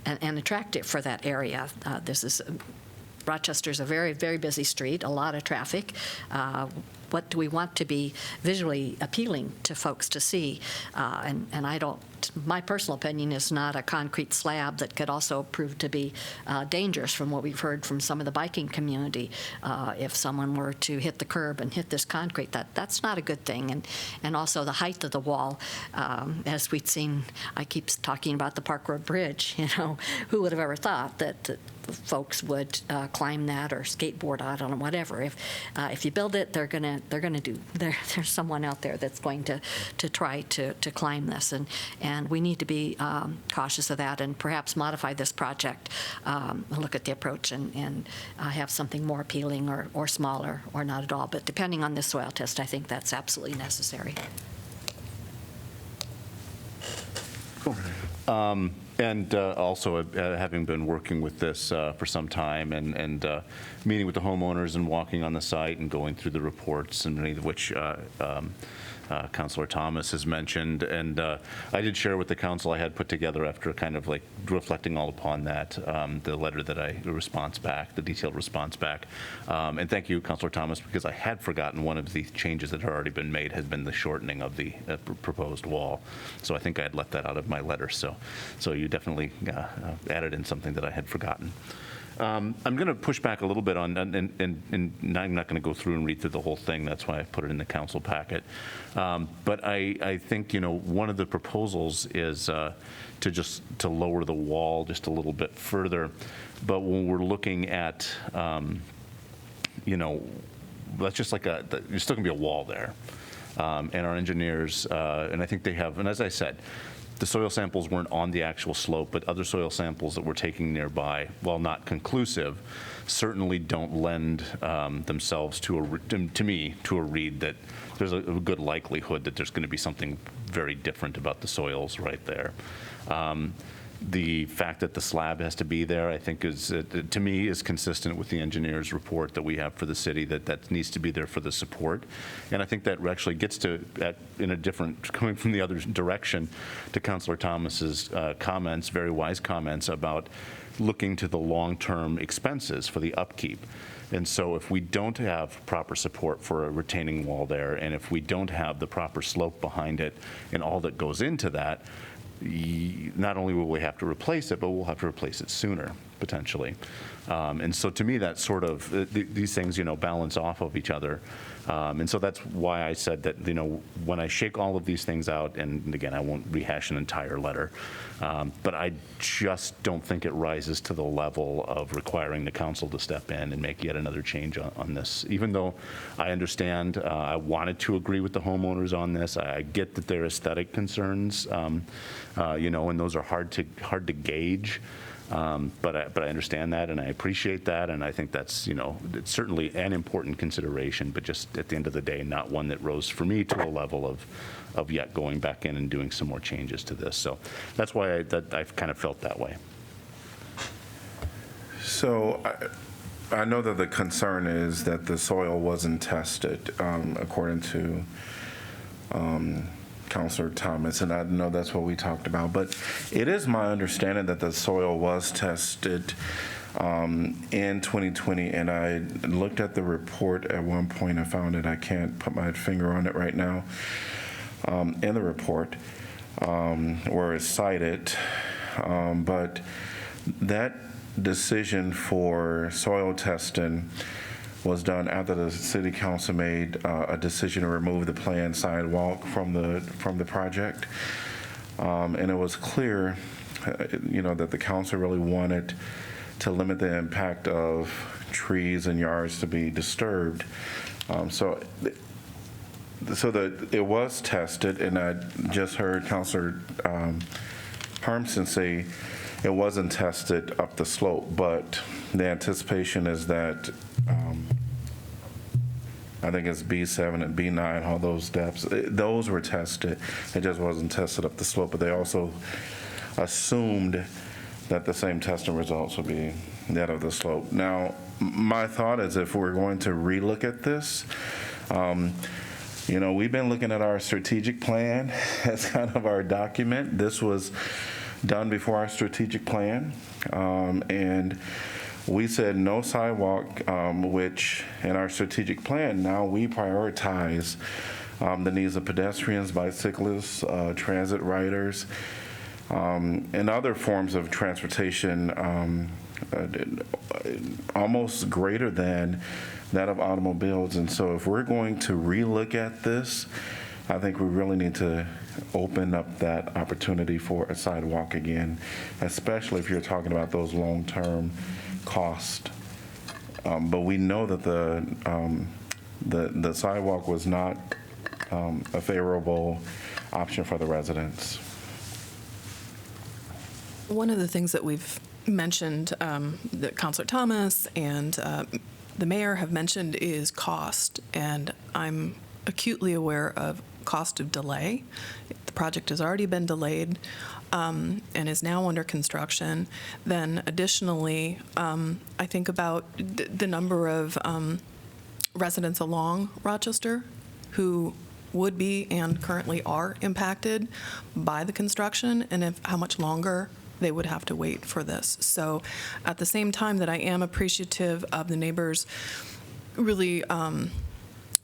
and attractive for that area? Rochester's a very, very busy street, a lot of traffic. What do we want to be visually appealing to folks to see? And my personal opinion is not a concrete slab that could also prove to be dangerous from what we've heard from some of the biking community. If someone were to hit the curb and hit this concrete, that's not a good thing. And also the height of the wall, as we've seen, I keep talking about the Park Road Bridge, who would have ever thought that folks would climb that or skateboard out on it, whatever. If you build it, there's someone out there that's going to try to climb this, and we need to be cautious of that and perhaps modify this project, look at the approach and have something more appealing or smaller or not at all. But depending on this soil test, I think that's absolutely necessary. Cool. And also, having been working with this for some time and meeting with the homeowners and walking on the site and going through the reports, and many of which Councilor Thomas has mentioned. And I did share with the council I had put together after kind of like reflecting all upon that, the letter that the detailed response back. And thank you, Councilor Thomas, because I had forgotten one of the changes that had already been made has been the shortening of the proposed wall. So I think I had left that out of my letter. So you definitely added in something that I had forgotten. I'm going to push back a little bit on, and I'm not going to go through and read through the whole thing. That's why I put it in the council packet. But I think, one of the proposals is to lower the wall just a little bit further. But when we're looking at, that's just like you're still going to be a wall there. And our engineers, and I think they have, and as I said, the soil samples weren't on the actual slope, but other soil samples that we're taking nearby, while not conclusive, certainly don't lend themselves to a read that there's a good likelihood that there's going to be something very different about the soils right there. The fact that the slab has to be there, I think, is to me is consistent with the engineer's report that we have for the city, that needs to be there for the support. And I think that actually gets to, in a different, coming from the other direction, to Councilor Thomas's comments, very wise comments about looking to the long-term expenses for the upkeep. And so if we don't have proper support for a retaining wall there, and if we don't have the proper slope behind it and all that goes into that, not only will we have to replace it, but we'll have to replace it sooner, potentially. And so to me, that sort of, these things, balance off of each other. And so that's why I said that, when I shake all of these things out, and again, I won't rehash an entire letter, but I just don't think it rises to the level of requiring the council to step in and make yet another change on this. Even though I understand, I wanted to agree with the homeowners on this. I get that there are aesthetic concerns, and those are hard to gauge. But I understand that, and I appreciate that, and I think that's, it's certainly an important consideration, but just at the end of the day, not one that rose for me to a level of yet going back in and doing some more changes to this. So that's why I've kind of felt that way. So I know that the concern is that the soil wasn't tested, according to Councilor Thomas, and I know that's what we talked about. But it is my understanding that the soil was tested in 2020, and I looked at the report at one point. I found it. I can't put my finger on it right now. In the report, where it's cited, but that decision for soil testing was done after the city council made a decision to remove the planned sidewalk from the project, and it was clear, that the council really wanted to limit the impact of trees and yards to be disturbed. So that it was tested, and I just heard Councilor Harmson say it wasn't tested up the slope, but the anticipation is that I think it's B7 and B9, all those depths, those were tested. It just wasn't tested up the slope, but they also assumed that the same testing results would be that of the slope. Now, my thought is if we're going to relook at this, we've been looking at our strategic plan as kind of our document. This was done before our strategic plan, and we said no sidewalk, which in our strategic plan, now we prioritize the needs of pedestrians, bicyclists, transit riders, and other forms of transportation almost greater than that of automobiles. And so if we're going to relook at this, I think we really need to open up that opportunity for a sidewalk again, especially if you're talking about those long-term costs. But we know that the sidewalk was not a favorable option for the residents. One of the things that we've mentioned, that Councilor Thomas and the mayor have mentioned, is cost. And I'm acutely aware of cost of delay. The project has already been delayed and is now under construction. Then additionally, I think about the number of residents along Rochester who would be and currently are impacted by the construction, and how much longer they would have to wait for this. So at the same time that I am appreciative of the neighbors really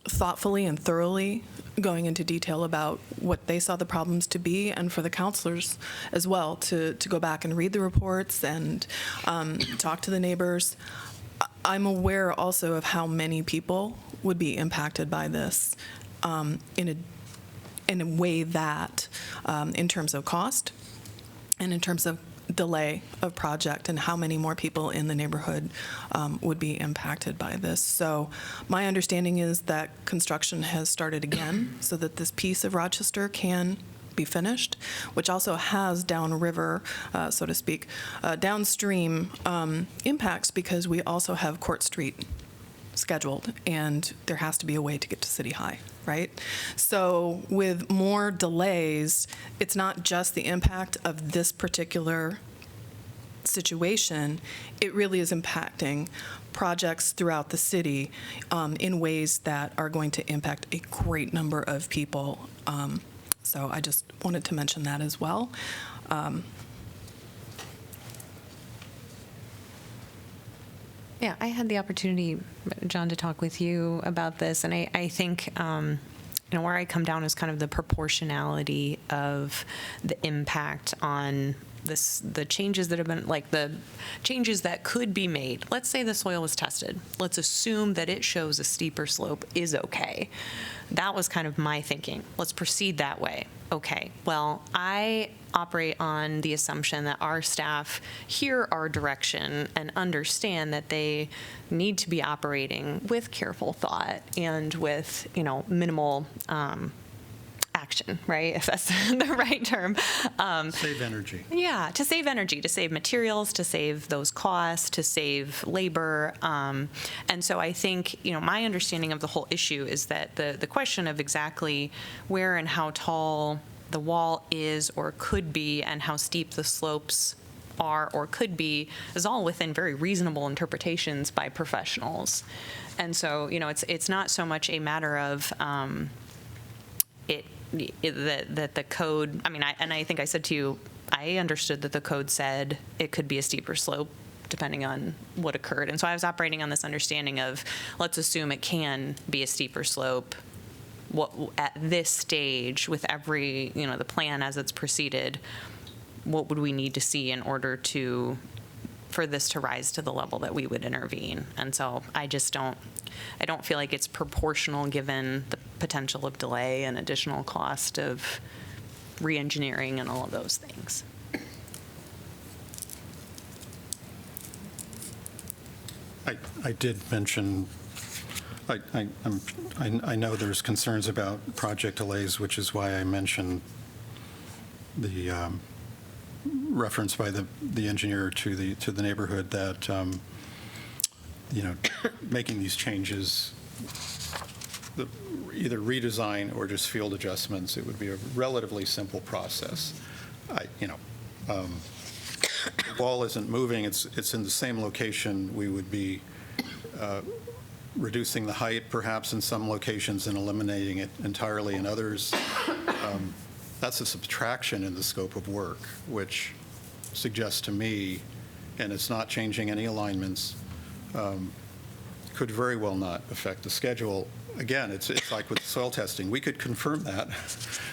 thoughtfully and thoroughly going into detail about what they saw the problems to be, and for the counselors as well to go back and read the reports and talk to the neighbors, I'm aware also of how many people would be impacted by this in a way that, in terms of cost and in terms of delay of project and how many more people in the neighborhood would be impacted by this. So my understanding is that construction has started again so that this piece of Rochester can be finished, which also has downriver, so to speak, downstream impacts because we also have Court Street scheduled, and there has to be a way to get to City High, right? So with more delays, it's not just the impact of this particular situation, it really is impacting projects throughout the city in ways that are going to impact a great number of people. So I just wanted to mention that as well. Yeah, I had the opportunity, John, to talk with you about this, and I think where I come down is kind of the proportionality of the impact on the changes that have been, like the changes that could be made. Let's say the soil was tested. Let's assume that it shows a steeper slope is okay. That was kind of my thinking. Let's proceed that way. Okay, well, I operate on the assumption that our staff hear our direction and understand that they need to be operating with careful thought and with, minimal action, right? If that's the right term. Save energy. Yeah, to save energy, to save materials, to save those costs, to save labor. And so I think, my understanding of the whole issue is that the question of exactly where and how tall the wall is or could be and how steep the slopes are or could be is all within very reasonable interpretations by professionals. And so, it's not so much a matter of that the code, I think I said to you, I understood that the code said it could be a steeper slope depending on what occurred. And so I was operating on this understanding of, let's assume it can be a steeper slope. What at this stage, with every, the plan as it's proceeded, what would we need to see in order for this to rise to the level that we would intervene? And so I don't feel like it's proportional given the potential of delay and additional cost of re-engineering and all of those things. I did mention, I know there's concerns about project delays, which is why I mentioned the reference by the engineer to the neighborhood that making these changes, either redesign or just field adjustments, it would be a relatively simple process. The wall isn't moving, it's in the same location. We would be reducing the height perhaps in some locations and eliminating it entirely in others. That's a subtraction in the scope of work, which suggests to me, and it's not changing any alignments, could very well not affect the schedule. Again, it's like with soil testing. We could confirm that.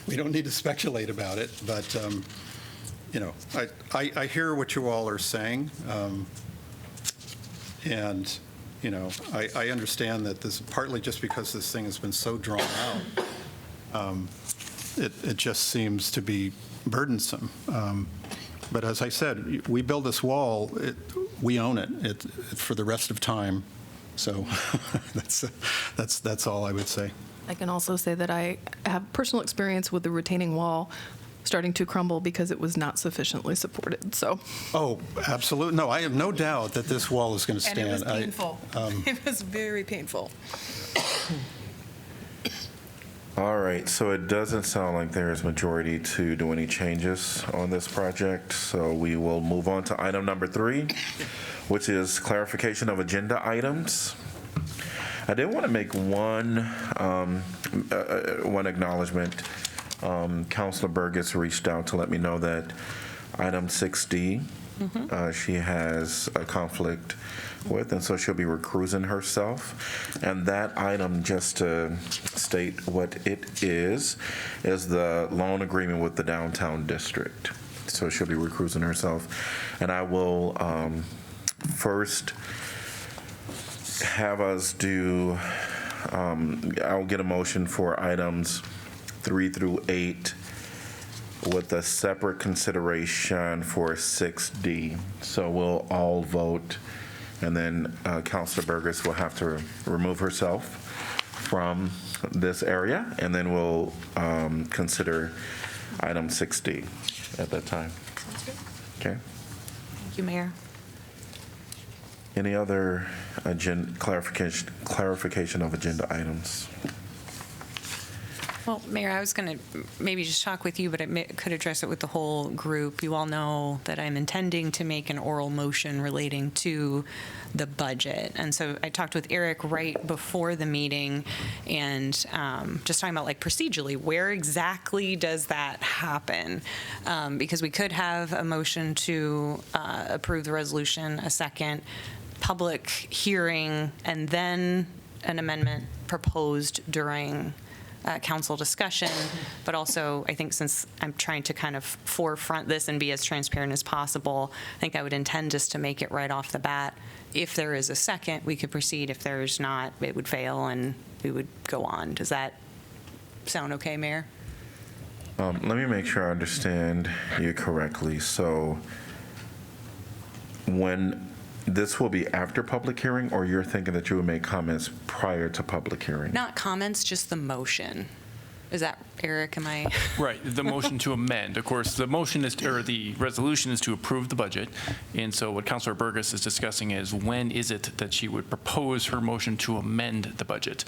We don't need to speculate about it, but I hear what you all are saying, and I understand that this partly just because this thing has been so drawn out. It just seems to be burdensome. But as I said, we build this wall, we own it for the rest of time. So that's all I would say. I can also say that I have personal experience with the retaining wall starting to crumble because it was not sufficiently supported. So. Oh, absolutely. No, I have no doubt that this wall is going to stand. And it was painful. It was very painful. All right, so it doesn't sound like there is majority to do any changes on this project, so we will move on to item number 3, which is clarification of agenda items. I did want to make one acknowledgement. Councilor Burgess reached out to let me know that item 6D, she has a conflict with, and so she'll be recusing herself. And that item, just to state what it is the loan agreement with the downtown district. So she'll be recusing herself. And I will first have us do, I'll get a motion for items 3 through 8 with a separate consideration for 6D. So we'll all vote, and then Councilor Burgess will have to remove herself from this area, and then we'll consider item 6D at that time. Okay. Thank you, Mayor. Any other clarification of agenda items? Well, Mayor, I was going to maybe just talk with you, but I could address it with the whole group. You all know that I'm intending to make an oral motion relating to the budget. And so I talked with Eric right before the meeting and just talking about like procedurally, where exactly does that happen? Because we could have a motion to approve the resolution, a second public hearing, and then an amendment proposed during council discussion, but also I think since I'm trying to kind of forefront this and be as transparent as possible, I think I would intend just to make it right off the bat. If there is a second, we could proceed. If there's not, it would fail and we would go on. Does that sound okay, Mayor? Let me make sure I understand you correctly. So when this will be after public hearing, or you're thinking that you would make comments prior to public hearing? Not comments, just the motion. Is that, Eric, am I? Right, the motion to amend. Of course, the motion is, or the resolution is to approve the budget. And so what Councilor Burgess is discussing is when is it that she would propose her motion to amend the budget?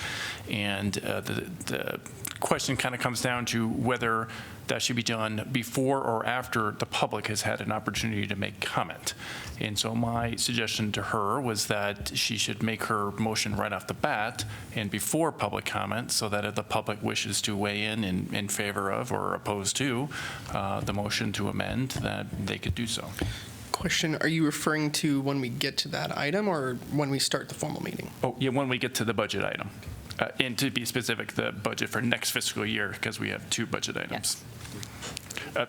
And the question kind of comes down to whether that should be done before or after the public has had an opportunity to make comment. And so my suggestion to her was that she should make her motion right off the bat and before public comment, so that if the public wishes to weigh in favor of or opposed to the motion to amend, that they could do so. Question, are you referring to when we get to that item or when we start the formal meeting? Oh, yeah, when we get to the budget item. And to be specific, the budget for next fiscal year, because we have 2 budget items.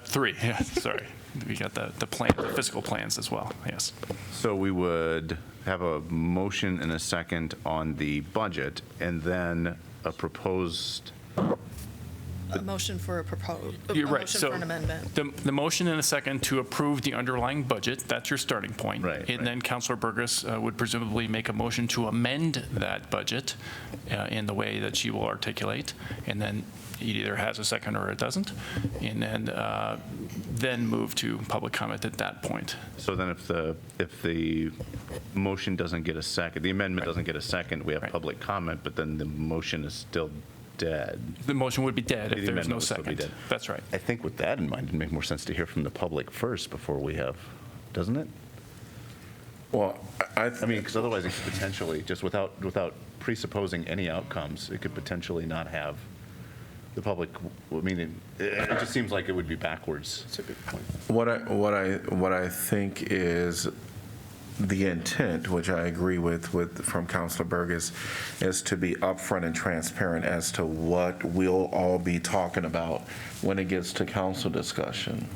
3, yeah, sorry. We got the plan, the fiscal plans as well, yes. So we would have a motion and a second on the budget, and then a proposed, A motion for a proposed, a You're right. motion So for an amendment. the motion and a second to approve the underlying budget, that's your starting point. Right, And right. then Councilor Burgess would presumably make a motion to amend that budget in the way that she will articulate. And then it either has a second or it doesn't. And then move to public comment at that point. so then if the motion doesn't get a second, the amendment Right. doesn't get a second, we have Right. public comment, but then the motion is still dead. The motion would be dead The if there was amendment no would still be second. dead. That's right. I think with that in mind, it'd make more sense to hear from the public first before we have, doesn't it? Well, I mean, because otherwise it could potentially, just without presupposing any outcomes, it could potentially not have the public, I mean, it just seems like it would be backwards. That's a good point. what I think is the intent, which I agree with from Councilor Burgess, is to be upfront and transparent as to what we'll all be talking about when it gets to council discussion.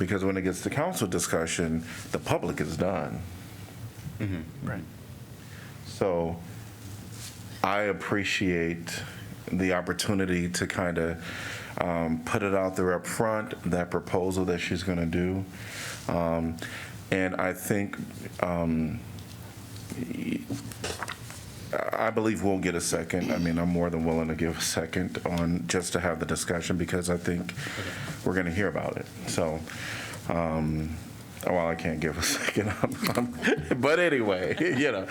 Because when it gets to council discussion, the public is done. Right. So I appreciate the opportunity to kind of put it out there up front, that proposal that she's going to do. And I think, I believe we'll get a second. I mean, I'm more than willing to give a second on, just to have the discussion, because I think we're going to hear about it. So, well, I can't give a second, but anyway, you know.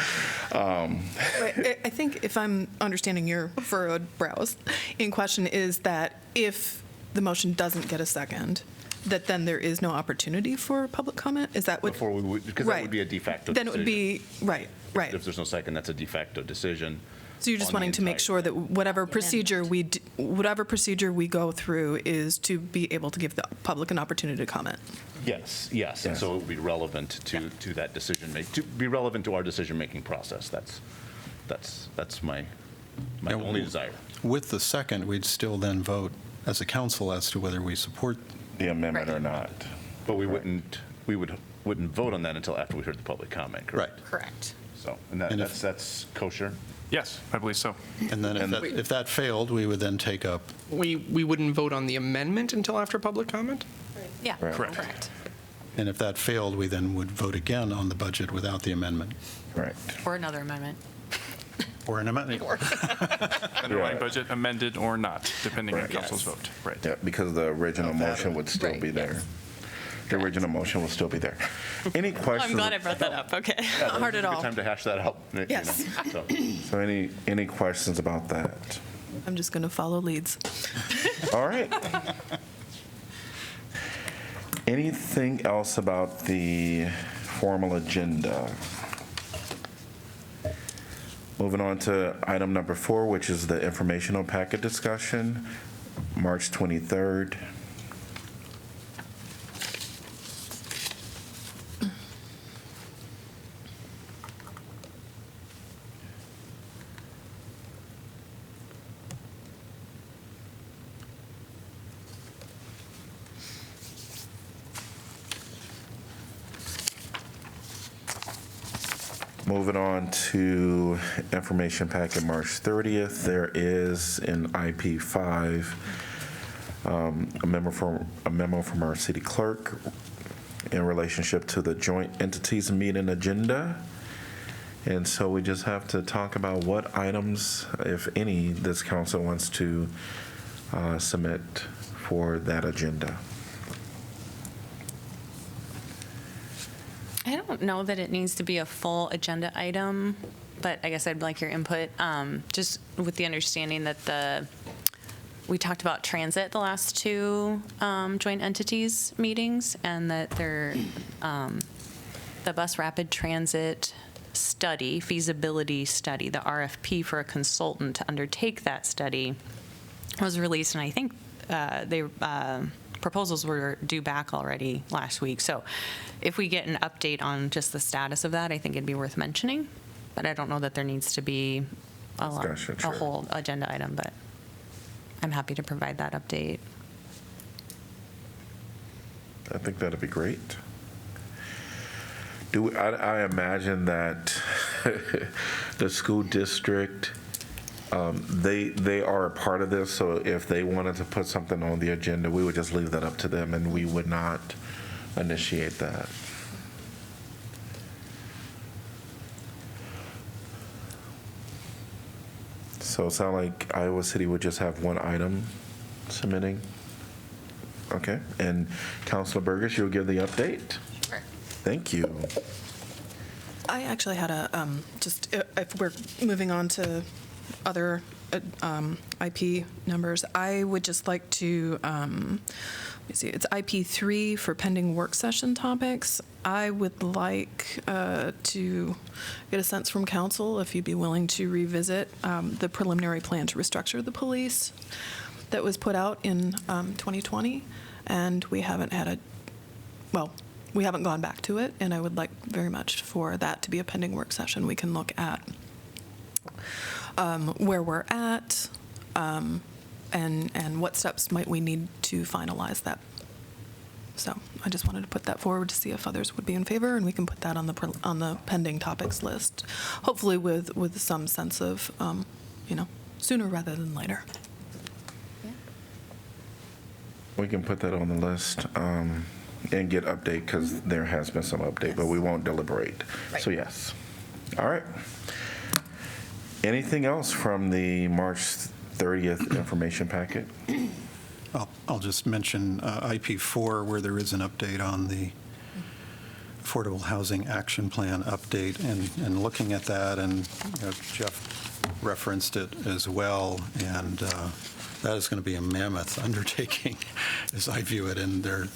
I think if I'm understanding your furrowed brows in question is that if the motion doesn't get a second, that then there is no opportunity for public comment? Is that what? Before we would, because that would be a de facto Then decision. it would be, right. If there's no second, that's a de facto decision. So you're just on the wanting to make entire- sure that whatever procedure we go through is to be able to give the public an opportunity to comment. Yes, yes, and so it would be relevant to that decision to be relevant to our decision-making process. That's my Yeah, only desire. With the second, we'd still then vote as a council as to whether we support. The amendment or not. But we wouldn't vote on that until after we heard the public comment, correct? Correct. So, And if- that's kosher? Yes, I believe so. And then if that failed, we would then take up, We wouldn't vote on the amendment until after public comment? Yeah, Right. correct. and if that failed, we then would vote again on the budget without the amendment. Right. Or another amendment. Or an amendment. Underlying budget amended or not, depending on Right. council's vote. Right. Yeah, because the original Of that. motion would still Right, be there. yes. The original motion will still be there. Any questions? I'm glad I brought that up, okay. Not hard at Good all. time to hash that out. Yes. So. So any questions about that? I'm just going to follow leads. All right. Anything else about the formal agenda? Moving on to item number 4, which is the informational packet discussion, March 23rd. Moving on to information packet March 30th, there is in IP5 a memo from our city clerk in relationship to the joint entities meeting agenda. And so we just have to talk about what items, if any, this council wants to submit for that agenda. I don't know that it needs to be a full agenda item, but I guess I'd like your input, just with the understanding that we talked about transit the last 2 joint entities meetings, and that the bus rapid transit study, feasibility study, the RFP for a consultant to undertake that study was released, and I think proposals were due back already last week. So if we get an update on just the status of that, I think it'd be worth mentioning. But I don't know that there needs to be Discussion, a sure. whole agenda item, but I'm happy to provide that update. I think that'd be great. I imagine that the school district, they are a part of this, so if they wanted to put something on the agenda, we would just leave that up to them, and we would not initiate that. So it sounds like Iowa City would just have one item submitting? Okay, and Councilor Burgess, you'll give the update? Sure. Thank you. I actually had just if we're moving on to other IP numbers, I would just like to, let me see, it's IP3 for pending work session topics. I would like to get a sense from council if you'd be willing to revisit the preliminary plan to restructure the police that was put out in 2020, and we haven't gone back to it, and I would like very much for that to be a pending work session. We can look at where we're at, and what steps might we need to finalize that. So I just wanted to put that forward to see if others would be in favor, and we can put that on the pending topics list, hopefully with some sense of, sooner rather than later. We can put that on the list and get update, because there has been some update, but we won't deliberate. So yes. All right. Anything else from the March 30th information packet? I'll just mention IP4, where there is an update on the Affordable Housing Action Plan update, and looking at that, and Jeff referenced it as well, and that is going to be a mammoth undertaking, as I view it, and the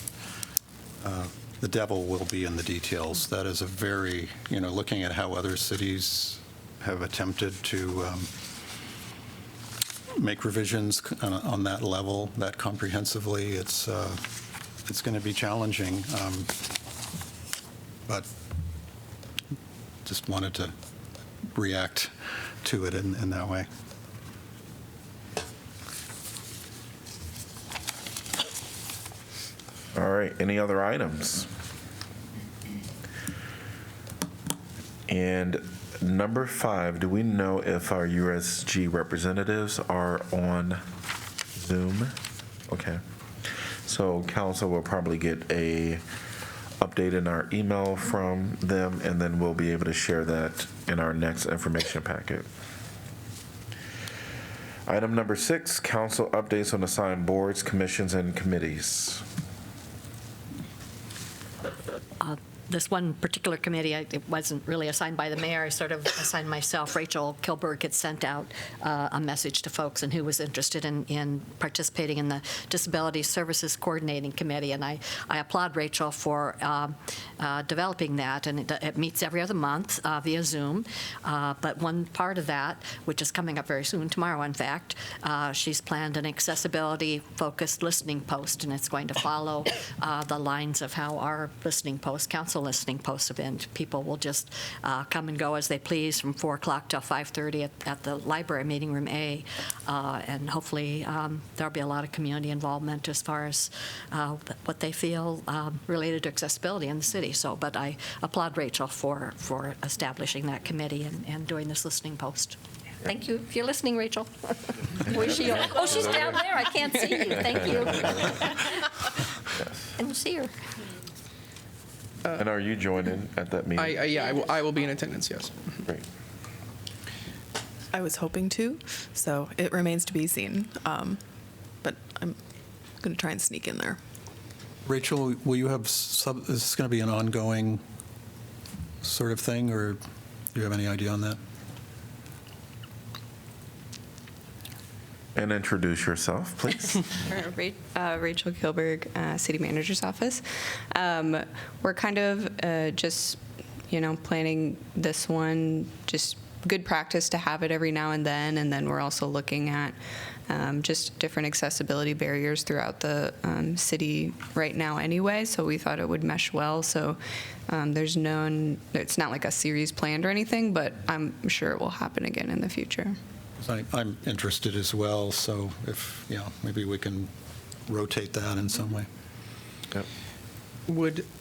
devil will be in the details. That is a very, looking at how other cities have attempted to make revisions on that level, that comprehensively, it's going to be challenging, but just wanted to react to it in that way. All right, any other items? And Number 5, do we know if our USG representatives are on Zoom? Okay. So council will probably get a update in our email from them, and then we'll be able to share that in our next information packet. Item number 6, council updates on assigned boards, commissions, and committees. This one particular committee, it wasn't really assigned by the mayor. I sort of assigned myself. Rachel Kilberg had sent out a message to folks and who was interested in participating in the Disability Services Coordinating Committee. And I applaud Rachel for developing that. And it meets every other month via Zoom. But one part of that, which is coming up very soon, tomorrow in fact, she's planned an accessibility-focused listening post. And it's going to follow the lines of how our listening post, council listening posts have been. People will just come and go as they please from 4 o'clock till 5:30 at the library meeting room A, and hopefully there'll be a lot of community involvement as far as what they feel related to accessibility in the city. So, but I applaud Rachel for establishing that committee and doing this listening post. Thank you. If you're listening, Rachel. Where's she? Oh, she's down there. I can't see you. Thank you. I don't see her. And are you joining at that meeting? I will be in attendance, yes. Great. I was hoping to, so it remains to be seen. But I'm going to try and sneak in there. Rachel, will you have, is this going to be an ongoing sort of thing, or do you have any idea on that? And introduce yourself, please. Rachel Kilberg, City Manager's Office. We're kind of just, planning this one, just good practice to have it every now and then we're also looking at just different accessibility barriers throughout the city right now anyway, so we thought it would mesh well. So it's not like a series planned or anything, but I'm sure it will happen again in the future. I'm interested as well, so if, maybe we can rotate that in some way. Yep.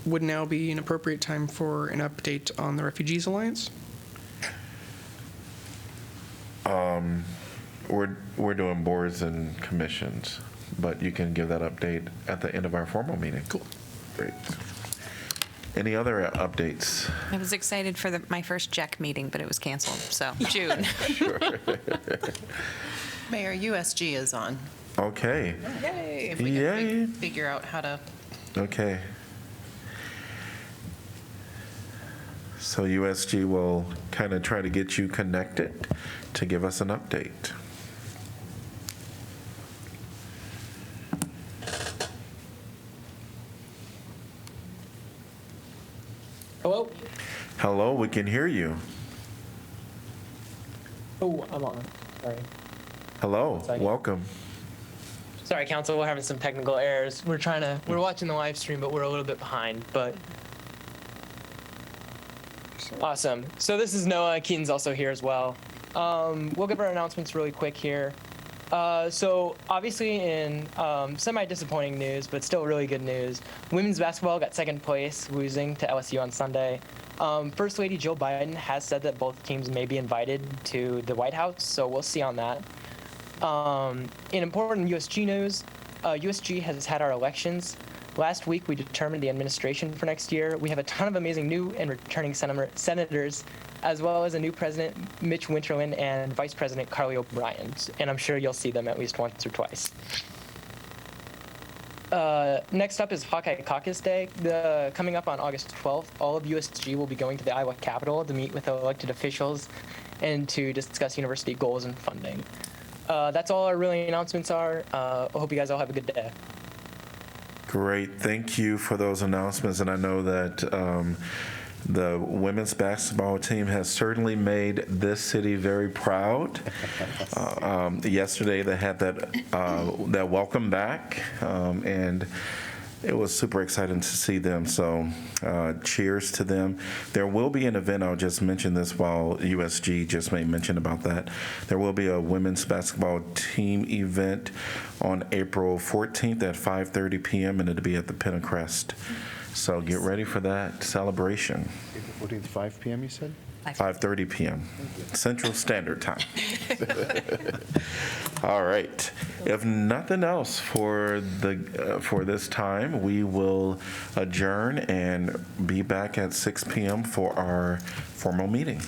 Would now be an appropriate time for an update on the Refugees Alliance? We're doing boards and commissions, but you can give that update at the end of our formal meeting. Cool. Great. Any other updates? I was excited for my first JEC meeting, but it was canceled, so June. Mayor, USG is on. Okay. Yay. If we can figure out how to. Okay. So USG will kind of try to get you connected to give us an update. Hello? Hello, we can hear you. Oh, I'm on. Sorry. Hello, welcome. Sorry, Council, we're having some technical errors. We're watching the live stream, but we're a little bit behind, but. Awesome. So this is Noah. Keaton's also here as well. We'll give our announcements really quick here. So obviously in semi-disappointing news, but still really good news, women's basketball got second place, losing to LSU on Sunday. First Lady Jill Biden has said that both teams may be invited to the White House, so we'll see on that. In important USG news, USG has had our elections. Last week, we determined the administration for next year. We have a ton of amazing new and returning senators, as well as a new president, Mitch Winterland, and Vice President Carly O'Brien. And I'm sure you'll see them at least once or twice. Next up is Hawkeye Caucus Day. Coming up on August 12th, all of USG will be going to the Iowa Capitol to meet with elected officials and to discuss university goals and funding. That's all our really announcements are. I hope you guys all have a good day. Great, thank you for those announcements, and I know that the women's basketball team has certainly made this city very proud. Yesterday they had that welcome back, and it was super exciting to see them, so cheers to them. There will be an event, I'll just mention this while USG just made mention about that. There will be a women's basketball team event on April 14th at 5:30 p.m. and it'll be at the Pentecrest. So get ready for that celebration. April 14th, 5 p.m. you said? 5:30 p.m. Central Standard Time. All right. If nothing else for this time, we will adjourn and be back at 6 p.m. for our formal meeting.